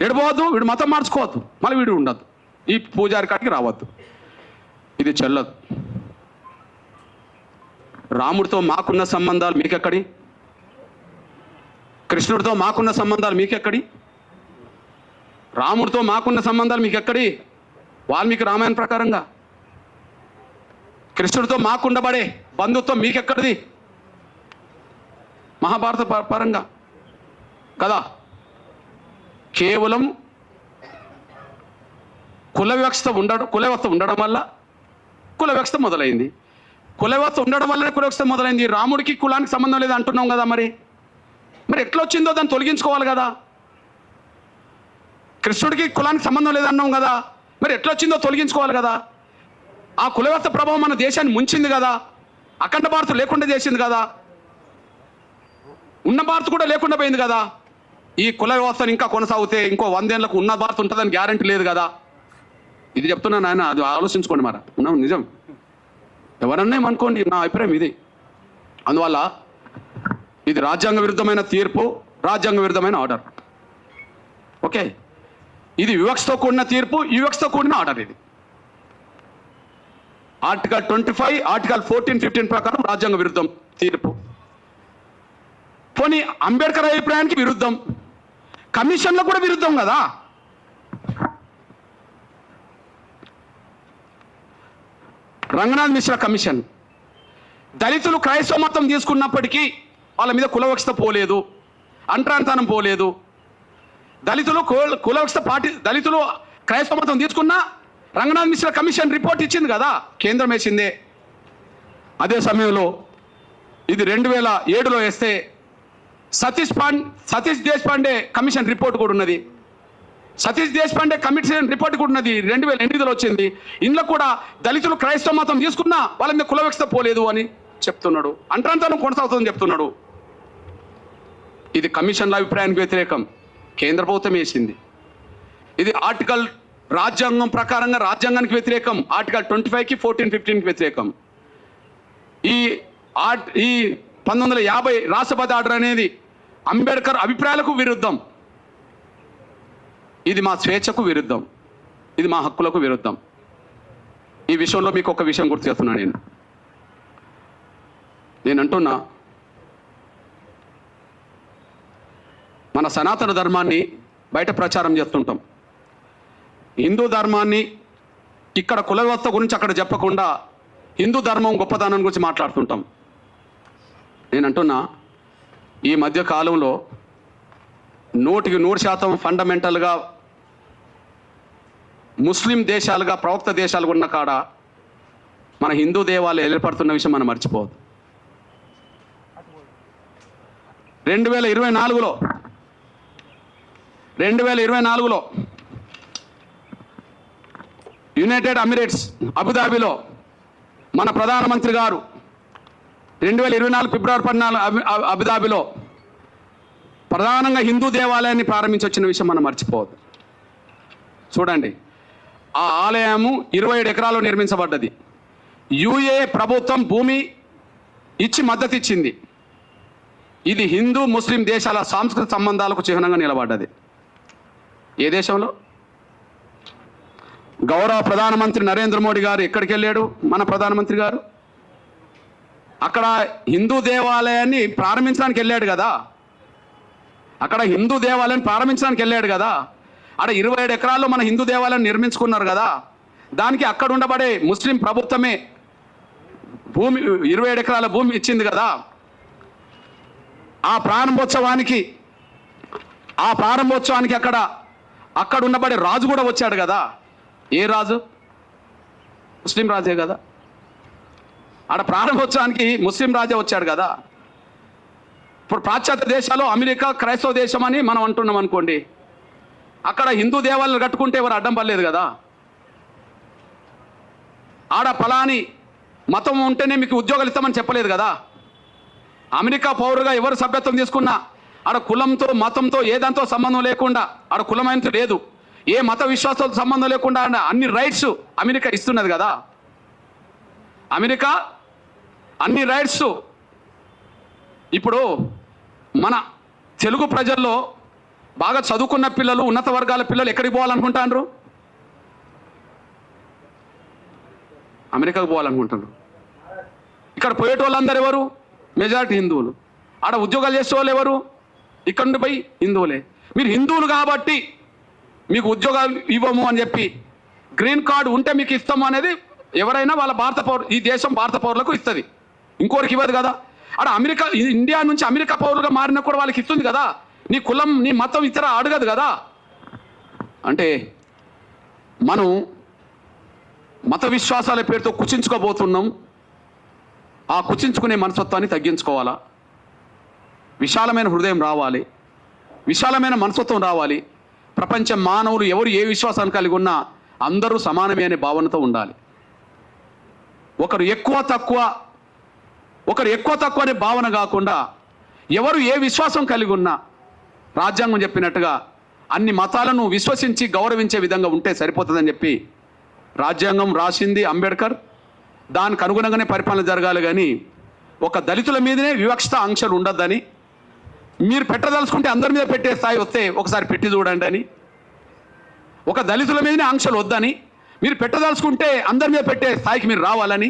ఎడిపోవద్దు, వీడు మతం మార్చుకోవద్దు, మళ్ళీ వీడు ఉండద్దు, ఈ పూజారి కాడికి రావద్దు. ఇది చెల్లదు. రాముడితో మాకున్న సంబంధాలు మీకెక్కడి? కృష్ణుడితో మాకున్న సంబంధాలు మీకెక్కడి? రాముడితో మాకున్న సంబంధాలు మీకెక్కడి? వాల్మీకి రామాయణ ప్రకారంగా. కృష్ణుడితో మాకుండబడే బంధుత్వం మీకెక్కడిది? మహాభారత పరంగా కదా. కేవలం కుల వ్యవస్థ ఉండడం వల్ల కుల వ్యవస్థ మొదలైంది. కుల వ్యవస్థ ఉండడం వల్లనే కుల వ్యవస్థ మొదలైంది. రాముడికి కులానికి సంబంధం లేదు అంటున్నాం కదా. మరి ఎట్లా వచ్చిందో దాన్ని తొలగించుకోవాలి కదా. కృష్ణుడికి కులానికి సంబంధం లేదన్నాం కదా, మరి ఎట్లా వచ్చిందో తొలగించుకోవాలి కదా. ఆ కుల వ్యవస్థ ప్రభావం మన దేశాన్ని ముంచింది కదా. అఖండ భారత్ లేకుండా చేసింది కదా. ఉన్న భారత్ కూడా లేకుండా పోయింది కదా. ఈ కుల వ్యవస్థను ఇంకా కొనసాగితే ఇంకో 100 ఏళ్లకు ఉన్న భారత్ ఉంటుందని గ్యారంటీ లేదు కదా. ఇది చెప్తున్నాను ఆయన, అది ఆలోచించుకోండి. మరి ఉన్నాం నిజం, ఎవరన్నా ఏమనుకోండి, నా అభిప్రాయం ఇది. అందువల్ల ఇది రాజ్యాంగ విరుద్ధమైన తీర్పు, రాజ్యాంగ విరుద్ధమైన ఆర్డర్. ఓకే, ఇది వివక్షతో కూడిన తీర్పు, వివక్షతో కూడిన ఆర్డర్. ఇది ఆర్టికల్ 25, ఆర్టికల్ 14, 15 ప్రకారం రాజ్యాంగ విరుద్ధం తీర్పు. పోనీ అంబేద్కర్ అభిప్రాయానికి విరుద్ధం, కమిషన్లో కూడా విరుద్ధం కదా. రంగనాథ్ మిశ్రా కమిషన్ దళితులు క్రైస్తవ మతం తీసుకున్నప్పటికీ వాళ్ళ మీద కులవివక్షత పోలేదు, అంటరానితనం పోలేదు. దళితులు కులవివక్షత దళితులు క్రైస్తవ మతం తీసుకున్నా రంగనాథ్ మిశ్రా కమిషన్ రిపోర్ట్ ఇచ్చింది కదా, కేంద్రం వేసిందే. అదే సమయంలో ఇది 2007లో వేస్తే సతీష్ దేశపాండే కమిషన్ రిపోర్ట్ కూడా ఉన్నది. సతీష్ దేశపాండే కమిషన్ రిపోర్ట్ కూడా ఉన్నది, 2008లో వచ్చింది. ఇందులో కూడా దళితులు క్రైస్తవ మతం తీసుకున్నా వాళ్ళ మీద కులవివక్షత పోలేదు అని చెప్తున్నాడు, అంటరాంతరం కొనసాగుతుందని చెప్తున్నాడు. ఇది కమిషన్ల అభిప్రాయానికి వ్యతిరేకం, కేంద్ర ప్రభుత్వం వేసింది. ఇది రాజ్యాంగం ప్రకారంగా రాజ్యాంగానికి వ్యతిరేకం, ఆర్టికల్ 25కి 14, 15కి వ్యతిరేకం. ఈ 1950 రాష్ట్రపతి ఆర్డర్ అనేది అంబేద్కర్ అభిప్రాయాలకు విరుద్ధం. ఇది మా స్వేచ్ఛకు విరుద్ధం, ఇది మా హక్కులకు విరుద్ధం. ఈ విషయంలో మీకు ఒక విషయం గుర్తు చేస్తున్నాను. నేను అంటున్నా, మన సనాతన ధర్మాన్ని బయట ప్రచారం చేస్తుంటాం. హిందూ ధర్మాన్ని ఇక్కడ కుల వ్యవస్థ గురించి అక్కడ చెప్పకుండా హిందూ ధర్మం గొప్పదనం గురించి మాట్లాడుతుంటాం. నేను అంటున్నా, ఈ మధ్య కాలంలో 100% ఫండమెంటల్గా ముస్లిం దేశాలుగా ప్రవక్త దేశాలుగా ఉన్న కాడ మన హిందూ దేవాలయాలు ఏర్పడుతున్న విషయం మనం మర్చిపోవద్దు. 2024లో యునైటెడ్ అమిరేట్స్ అబుదాబిలో మన ప్రధానమంత్రి గారు 2024 ఫిబ్రవరి 14 అబుదాబిలో ప్రధానంగా హిందూ దేవాలయాన్ని ప్రారంభించి వచ్చిన విషయం మనం మర్చిపోవద్దు. చూడండి, ఆ ఆలయము 27 ఎకరాల్లో నిర్మించబడ్డది. యుఏ ప్రభుత్వం భూమి ఇచ్చి మద్దతు ఇచ్చింది. ఇది హిందూ ముస్లిం దేశాల సాంస్కృతిక సంబంధాలకు చిహ్నంగా నిలబడ్డది. ఏ దేశంలో? గౌరవ ప్రధానమంత్రి నరేంద్ర మోడీ గారు ఎక్కడికి వెళ్ళాడు? మన ప్రధానమంత్రి గారు అక్కడ హిందూ దేవాలయాన్ని ప్రారంభించడానికి వెళ్ళాడు కదా. అక్కడ హిందూ దేవాలయాన్ని ప్రారంభించడానికి వెళ్ళాడు కదా. అక్కడ 27 ఎకరాల్లో మన హిందూ దేవాలయాన్ని నిర్మించుకున్నారు కదా. దానికి అక్కడ ఉండబడే ముస్లిం ప్రభుత్వమే భూమి 27 ఎకరాల భూమి ఇచ్చింది కదా. ఆ ప్రారంభోత్సవానికి అక్కడ ఉండబడే రాజు కూడా వచ్చాడు కదా. ఏ రాజు? ముస్లిం రాజే కదా. ఆడ ప్రారంభోత్సవానికి ముస్లిం రాజే వచ్చాడు కదా. ఇప్పుడు పాశ్చాత్య దేశాలు అమెరికా క్రైస్తవ దేశం అని మనం అంటున్నాం అనుకోండి, అక్కడ హిందూ దేవాలయాలు కట్టుకుంటే ఎవరు అడ్డం పడలేదు కదా. ఆడ ఫలాని మతం ఉంటేనే మీకు ఉద్యోగాలు ఇస్తామని చెప్పలేదు కదా. అమెరికా పౌరుగా ఎవరు సభ్యత్వం తీసుకున్నా ఆడ కులంతో మతంతో ఏదంతో సంబంధం లేకుండా, ఆడ కులమైనతో లేదు, ఏ మత విశ్వాసాలతో సంబంధం లేకుండా అన్ని రైట్స్ అమెరికా ఇస్తున్నది కదా. అమెరికా అన్ని రైట్స్. ఇప్పుడు మన తెలుగు ప్రజల్లో బాగా చదువుకున్న పిల్లలు, ఉన్నత వర్గాల పిల్లలు ఎక్కడికి పోవాలనుకుంటారు? అమెరికాకు పోవాలనుకుంటున్నారు. ఇక్కడ పోయేటోళ్ళందరూ ఎవరు? మెజారిటీ హిందువులు. ఆడ ఉద్యోగాలు చేసే వాళ్ళు ఎవరు? ఇక్కడ నుండి పోయి హిందువులే. మీరు హిందువులు కాబట్టి మీకు ఉద్యోగాలు ఇవ్వము అని చెప్పి, గ్రీన్ కార్డు ఉంటే మీకు ఇస్తాము అనేది ఎవరైనా వాళ్ళ భారత పౌరు, ఈ దేశం భారత పౌరులకు ఇస్తుంది, ఇంకోరికి ఇవ్వదు కదా. ఆడ అమెరికా, ఇండియా నుంచి అమెరికా పౌరులుగా మారినా కూడా వాళ్ళకి ఇస్తుంది కదా. నీ కులం నీ మతం ఇతర అడగదు కదా. అంటే మనం మత విశ్వాసాల పేరుతో కుచించుకోబోతున్నాం. ఆ కుచించుకునే మనస్తత్వాన్ని తగ్గించుకోవాలా. విశాలమైన హృదయం రావాలి, విశాలమైన మనస్తత్వం రావాలి. ప్రపంచ మానవులు ఎవరు ఏ విశ్వాసాన్ని కలిగి ఉన్నా అందరూ సమానమే అనే భావనతో ఉండాలి. ఒకరు ఎక్కువ తక్కువ అనే భావన కాకుండా ఎవరు ఏ విశ్వాసం కలిగి ఉన్నా రాజ్యాంగం చెప్పినట్టుగా అన్ని మతాలను విశ్వసించి గౌరవించే విధంగా ఉంటే సరిపోతుందని చెప్పి రాజ్యాంగం రాసింది అంబేద్కర్. దానికి అనుగుణంగానే పరిపాలన జరగాలి. కానీ ఒక దళితుల మీదనే వివక్షత ఆంక్షలు ఉండొద్దని, మీరు పెట్టదలుచుకుంటే అందరి మీద పెట్టే స్థాయి వస్తే ఒకసారి పెట్టి చూడండి అని, ఒక దళితుల మీదనే ఆంక్షలు వద్దని, మీరు పెట్టదలుచుకుంటే అందరి మీద పెట్టే స్థాయికి మీరు రావాలని,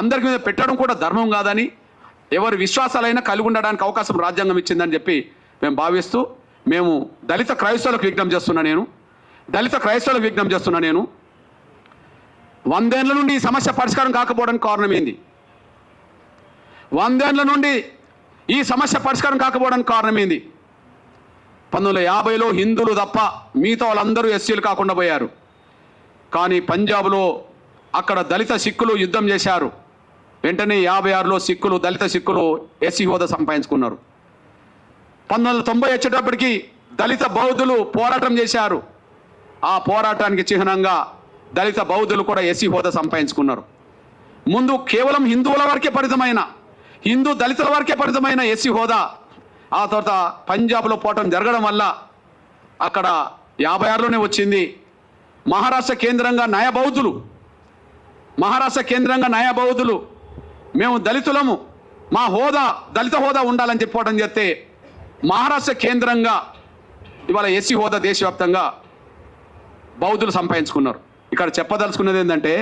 అందరి మీద పెట్టడం కూడా ధర్మం కాదని, ఎవరి విశ్వాసాలైనా కలిగి ఉండడానికి అవకాశం రాజ్యాంగం ఇచ్చిందని చెప్పి మేము భావిస్తూ, మేము దళిత క్రైస్తవులకు విజ్ఞప్తి చేస్తున్నా నేను 100 ఏళ్ల నుండి ఈ సమస్య పరిష్కారం కాకపోవడానికి కారణం ఏంది? 100 ఏళ్ల నుండి ఈ సమస్య పరిష్కారం కాకపోవడానికి కారణం ఏంది? 1950లో హిందువులు తప్ప మిగతా వాళ్ళందరూ ఎస్సీలు కాకుండా పోయారు. కానీ పంజాబ్లో అక్కడ దళిత సిక్కులు యుద్ధం చేశారు. వెంటనే 56లో దళిత సిక్కులు ఎస్సీ హోదా సంపాదించుకున్నారు. 1990 వచ్చేటప్పటికి దళిత బౌద్ధులు పోరాటం చేశారు. ఆ పోరాటానికి చిహ్నంగా దళిత బౌద్ధులు కూడా ఎస్సీ హోదా సంపాదించుకున్నారు. ముందు కేవలం హిందువుల వరకే పరిమితమైన హిందూ దళితుల వరకే పరిమితమైన ఎస్సీ హోదా ఆ తర్వాత పంజాబ్లో పోవటం జరగడం వల్ల అక్కడ 56లోనే వచ్చింది. మహారాష్ట్ర కేంద్రంగా న్యాయ బౌద్ధులు మేము దళితులము, మా హోదా దళిత హోదా ఉండాలని చెప్పుకోవడం చేస్తే మహారాష్ట్ర కేంద్రంగా ఇవాళ ఎస్సీ హోదా దేశవ్యాప్తంగా బౌద్ధులు సంపాదించుకున్నారు. ఇక్కడ చెప్పదలుచుకున్నది ఏంటంటే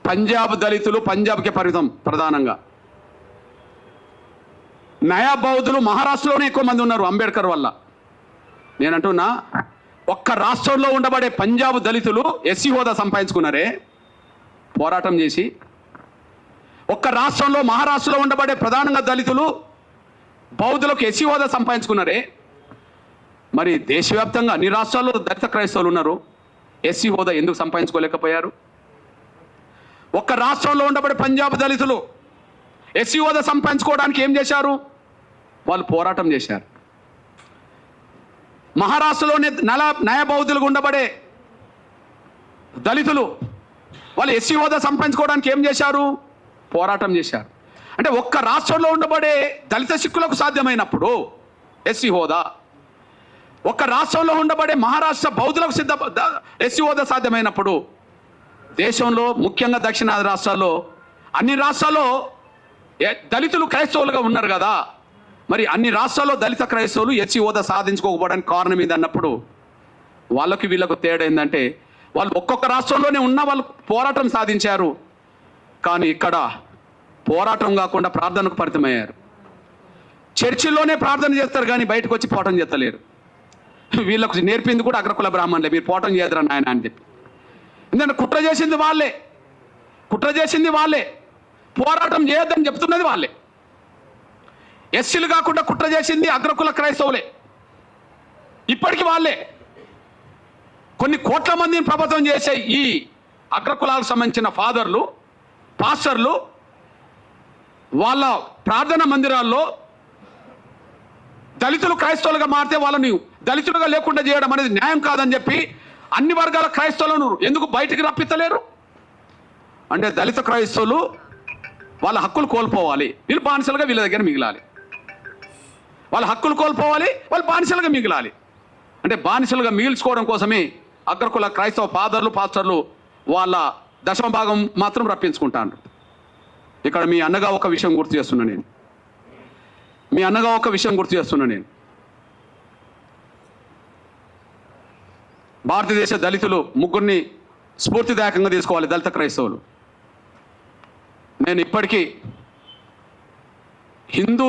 పంజాబ్ దళితులు పంజాబ్కే పరిమితం ప్రధానంగా. నయా బౌద్ధులు మహారాష్ట్రలోనే ఎక్కువ మంది ఉన్నారు అంబేద్కర్ వల్ల. నేనంటున్నా ఒక్క రాష్ట్రంలో ఉండబడే పంజాబ్ దళితులు ఎస్సీ హోదా సంపాదించుకున్నారే పోరాటం చేసి. ఒక్క రాష్ట్రంలో మహారాష్ట్రలో ఉండబడే ప్రధానంగా దళితులు బౌద్ధులకు ఎస్సీ హోదా సంపాదించుకున్నారే. మరి దేశవ్యాప్తంగా అన్ని రాష్ట్రాల్లో దళిత క్రైస్తవులు ఉన్నారు, ఎస్సీ హోదా ఎందుకు సంపాదించుకోలేకపోయారు? ఒక్క రాష్ట్రంలో ఉండబడే పంజాబ్ దళితులు ఎస్సీ హోదా సంపాదించుకోవడానికి ఏం చేశారు? వాళ్ళు పోరాటం చేశారు. మహారాష్ట్రలోనే నయా బౌద్ధులుగా ఉండబడే దళితులు వాళ్ళు ఎస్సీ హోదా సంపాదించుకోవడానికి ఏం చేశారు? పోరాటం చేశారు. అంటే ఒక్క రాష్ట్రంలో ఉండబడే దళిత సిక్కులకు సాధ్యమైనప్పుడు ఎస్సీ హోదా, ఒక్క రాష్ట్రంలో ఉండబడే మహారాష్ట్ర బౌద్ధులకు ఎస్సీ హోదా సాధ్యమైనప్పుడు దేశంలో ముఖ్యంగా దక్షిణాది రాష్ట్రాల్లో అన్ని రాష్ట్రాల్లో దళితులు క్రైస్తవులుగా ఉన్నారు కదా, మరి అన్ని రాష్ట్రాల్లో దళిత క్రైస్తవులు ఎస్సీ హోదా సాధించుకోకపోవడానికి కారణం ఇది అన్నప్పుడు వాళ్ళకి వీళ్ళకు తేడా ఏంటంటే వాళ్ళు ఒక్కొక్క రాష్ట్రంలోనే ఉన్న వాళ్ళు పోరాటం సాధించారు, కానీ ఇక్కడ పోరాటం కాకుండా ప్రార్థనకు పరిమితమయ్యారు. చర్చిల్లోనే ప్రార్థన చేస్తారు కానీ బయటకు వచ్చి పోరాటం చేస్తలేరు. వీళ్ళకు నేర్పింది కూడా అగ్రకుల బ్రాహ్మణులే, మీరు పోరాటం చేయదురా నాయన అని చెప్పి. ఎందుకంటే కుట్ర చేసింది వాళ్ళే, పోరాటం చేయొద్దని చెప్తున్నది వాళ్ళే. ఎస్సీలు కాకుండా కుట్ర చేసింది అగ్రకుల క్రైస్తవులే, ఇప్పటికీ వాళ్ళే. కొన్ని కోట్ల మందిని ప్రభుత్వం చేసే ఈ అగ్రకులాలకు సంబంధించిన ఫాదర్లు, పాస్టర్లు వాళ్ళ ప్రార్థన మందిరాల్లో దళితులు క్రైస్తవులుగా మారితే వాళ్ళని దళితులుగా లేకుండా చేయడం అనేది న్యాయం కాదని చెప్పి అన్ని వర్గాల క్రైస్తవులను ఎందుకు బయటికి రప్పిత్తలేరు? అంటే దళిత క్రైస్తవులు వాళ్ళ హక్కులు కోల్పోవాలి, వీళ్ళు బానిసలుగా వీళ్ళ దగ్గర మిగిలాలి. వాళ్ళ హక్కులు కోల్పోవాలి, వాళ్ళు బానిసలుగా మిగిలాలి. అంటే బానిసలుగా మిగిల్చుకోవడం కోసమే అగ్రకుల క్రైస్తవ ఫాదర్లు, పాస్టర్లు వాళ్ళ దశమ భాగం మాత్రం రప్పించుకుంటారు. ఇక్కడ మీ అన్నగా ఒక విషయం గుర్తు చేస్తున్నా నేను, భారతదేశ దళితులు ముగ్గురిని స్ఫూర్తిదాయకంగా తీసుకోవాలి దళిత క్రైస్తవులు. నేను ఇప్పటికీ హిందూ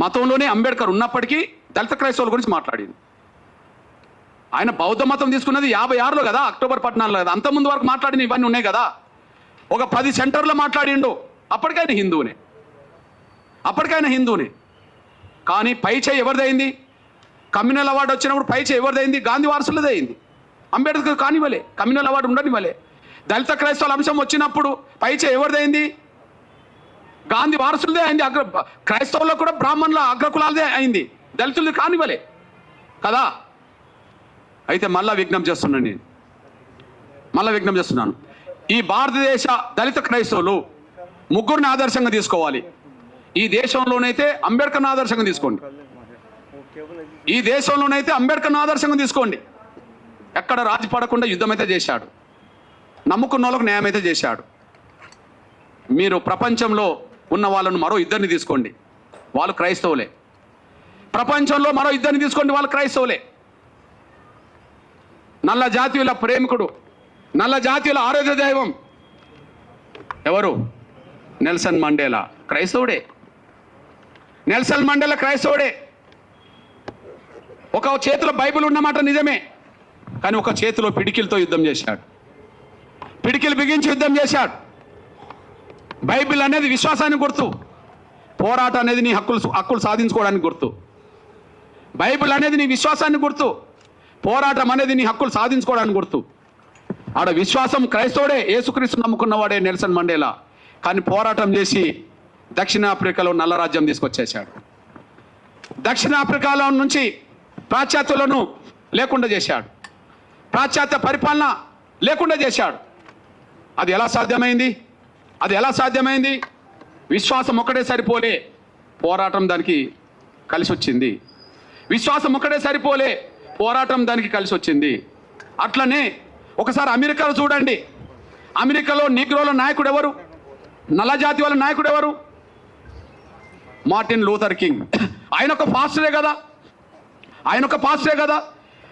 మతంలోనే అంబేద్కర్ ఉన్నప్పటికీ దళిత క్రైస్తవుల గురించి మాట్లాడింది. ఆయన బౌద్ధ మతం తీసుకున్నది 56లో కదా, అక్టోబర్ 14లో కదా. అంతకుముందు వరకు మాట్లాడిన ఇవన్నీ ఉన్నాయి కదా. ఒక 10 సెంటర్లో మాట్లాడిండు, అప్పటికైనా హిందూనే. కానీ పై చేయి ఎవరిదైంది? కమ్యూనల్ అవార్డు వచ్చినప్పుడు పై చేయి ఎవరిదైంది? గాంధీ వారసులదే అయింది. అంబేద్కర్ కానివ్వలే, కమ్యూనల్ అవార్డు ఉండనివ్వలే. దళిత క్రైస్తవుల అంశం వచ్చినప్పుడు పై చేయి ఎవరిదైంది? గాంధీ వారసులదే అయింది. క్రైస్తవుల్లో కూడా బ్రాహ్మణుల అగ్రకులాలదే అయింది, దళితులది కానివ్వలే కదా. అయితే మళ్ళా విజ్ఞప్తి చేస్తున్నాను, ఈ భారతదేశ దళిత క్రైస్తవులు ముగ్గురిని ఆదర్శంగా తీసుకోవాలి. ఈ దేశంలోనైతే అంబేద్కర్ని ఆదర్శంగా తీసుకోండి. ఎక్కడ రాజీ పడకుండా యుద్ధం అయితే చేశాడు, నమ్ముకున్న వాళ్ళకు న్యాయం అయితే చేశాడు. మీరు ప్రపంచంలో ఉన్న వాళ్ళను మరో ఇద్దరిని తీసుకోండి, వాళ్ళు క్రైస్తవులే. ప్రపంచంలో మరో ఇద్దరిని తీసుకోండి, వాళ్ళు క్రైస్తవులే. నల్ల జాతీయుల ప్రేమికుడు, నల్ల జాతీయుల ఆరోగ్య దైవం ఎవరు? నెల్సన్ మండేలా క్రైస్తవుడే. ఒక చేతిలో బైబిల్ ఉన్నమాట నిజమే, కానీ ఒక చేతిలో పిడికిలతో యుద్ధం చేశాడు, పిడికిలు బిగించి యుద్ధం చేశాడు. బైబిల్ అనేది విశ్వాసానికి గుర్తు, పోరాటం అనేది నీ హక్కులు సాధించుకోవడానికి గుర్తు. బైబిల్ అనేది నీ విశ్వాసాన్ని గుర్తు, పోరాటం అనేది నీ హక్కులు సాధించుకోవడానికి గుర్తు. ఆడ విశ్వాసం క్రైస్తవుడే, యేసుక్రీస్తు నమ్ముకున్నవాడే నెల్సన్ మండేలా. కానీ పోరాటం చేసి దక్షిణాఫ్రికాలో నల్ల రాజ్యం తీసుకొచ్చేశాడు. దక్షిణాఫ్రికాలో నుంచి పాశ్చాత్యులను లేకుండా చేశాడు, పాశ్చాత్య పరిపాలన లేకుండా చేశాడు. అది ఎలా సాధ్యమైంది? అది ఎలా సాధ్యమైంది? విశ్వాసం ఒక్కటే సరిపోలే, పోరాటం దానికి కలిసి వచ్చింది. విశ్వాసం ఒక్కటే సరిపోలే, పోరాటం దానికి కలిసి వచ్చింది. అట్లనే ఒకసారి అమెరికాలో చూడండి. అమెరికాలో నీగ్రోల నాయకుడు ఎవరు? నల్ల జాతి వాళ్ళ నాయకుడు ఎవరు? Martin Luther king. ఆయన ఒక పాస్టరే కదా,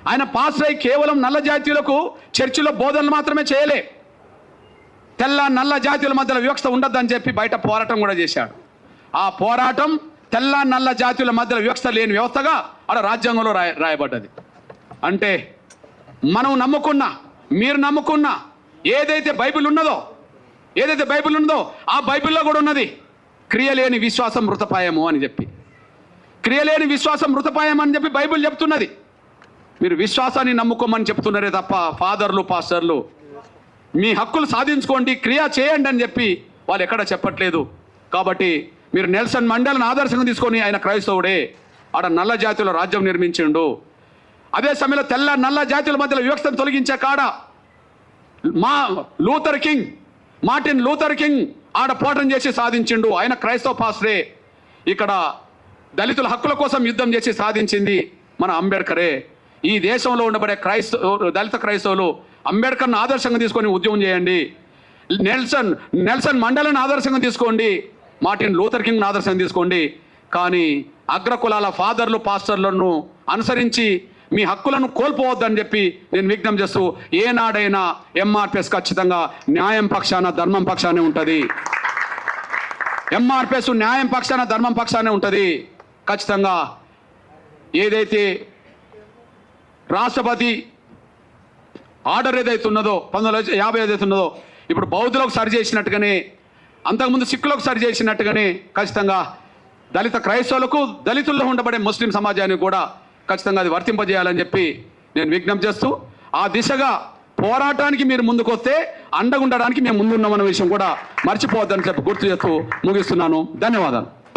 ఆయన పాస్టర్ అయి కేవలం నల్ల జాతీయులకు చర్చిలో బోధనలు మాత్రమే చేయలే, తెల్ల నల్ల జాతీయుల మధ్యలో వివక్ష ఉండొద్దని చెప్పి బయట పోరాటం కూడా చేశాడు. ఆ పోరాటం తెల్ల నల్ల జాతీయుల మధ్యలో వివక్ష లేని వ్యవస్థగా ఆడ రాజ్యాంగంలో రాయబడ్డది. అంటే మనం నమ్ముకున్న, మీరు నమ్ముకున్న ఏదైతే బైబిల్ ఉన్నదో ఆ బైబిల్లో కూడా ఉన్నది క్రియలేని విశ్వాసం మృతపాయము అని చెప్పి. క్రియలేని విశ్వాసం మృతపాయం అని చెప్పి బైబిల్ చెప్తున్నది. మీరు విశ్వాసాన్ని నమ్ముకోమని చెప్తున్నారే తప్ప ఫాదర్లు, పాస్టర్లు మీ హక్కులు సాధించుకోండి, క్రియ చేయండి అని చెప్పి వాళ్ళు ఎక్కడ చెప్పట్లేదు. కాబట్టి మీరు నెల్సన్ మండేలాను ఆదర్శంగా తీసుకొని, ఆయన క్రైస్తవుడే, ఆడ నల్ల జాతుల రాజ్యం నిర్మించిండు. అదే సమయంలో తెల్ల నల్ల జాతుల మధ్యలో వివక్షను తొలగించే కాడ మార్టిన్ లూథర్ కింగ్ ఆడ పోరాటం చేసి సాధించిండు. ఆయన క్రైస్తవ పాస్టరే. ఇక్కడ దళితుల హక్కుల కోసం యుద్ధం చేసి సాధించింది మన అంబేద్కరే. ఈ దేశంలో ఉండబడే దళిత క్రైస్తవులు అంబేద్కర్ను ఆదర్శంగా తీసుకొని ఉద్యమం చేయండి. నెల్సన్ మండేలాను ఆదర్శంగా తీసుకోండి, మార్టిన్ లూథర్ కింగ్ను ఆదర్శంగా తీసుకోండి. కానీ అగ్రకులాల ఫాదర్లు, పాస్టర్లను అనుసరించి మీ హక్కులను కోల్పోవద్దని చెప్పి నేను విజ్ఞప్తి చేస్తూ, ఏనాడైనా ఎంఆర్పిఎస్ ఖచ్చితంగా న్యాయం పక్షాన, ధర్మం పక్షానే ఉంటుంది. ఎంఆర్పిఎస్ న్యాయం పక్షాన, ధర్మం పక్షానే ఉంటుంది. ఖచ్చితంగా ఏదైతే రాష్ట్రపతి ఆర్డర్ ఏదైతే ఉన్నదో 1950 ఏదైతే ఉన్నదో, ఇప్పుడు బౌద్ధులకు సరి చేసినట్టుగానే, అంతకుముందు సిక్కులకు సరి చేసినట్టుగానే ఖచ్చితంగా దళిత క్రైస్తవులకు, దళితుల్లో ఉండబడే ముస్లిం సమాజానికి కూడా ఖచ్చితంగా అది వర్తింపజేయాలని చెప్పి నేను విజ్ఞప్తి చేస్తూ, ఆ దిశగా పోరాటానికి మీరు ముందుకు వస్తే అండగుండడానికి మేము ముందున్నామన్న విషయం కూడా మర్చిపోవద్దని చెప్పి గుర్తు చేస్తూ ముగిస్తున్నాను. ధన్యవాదాలు.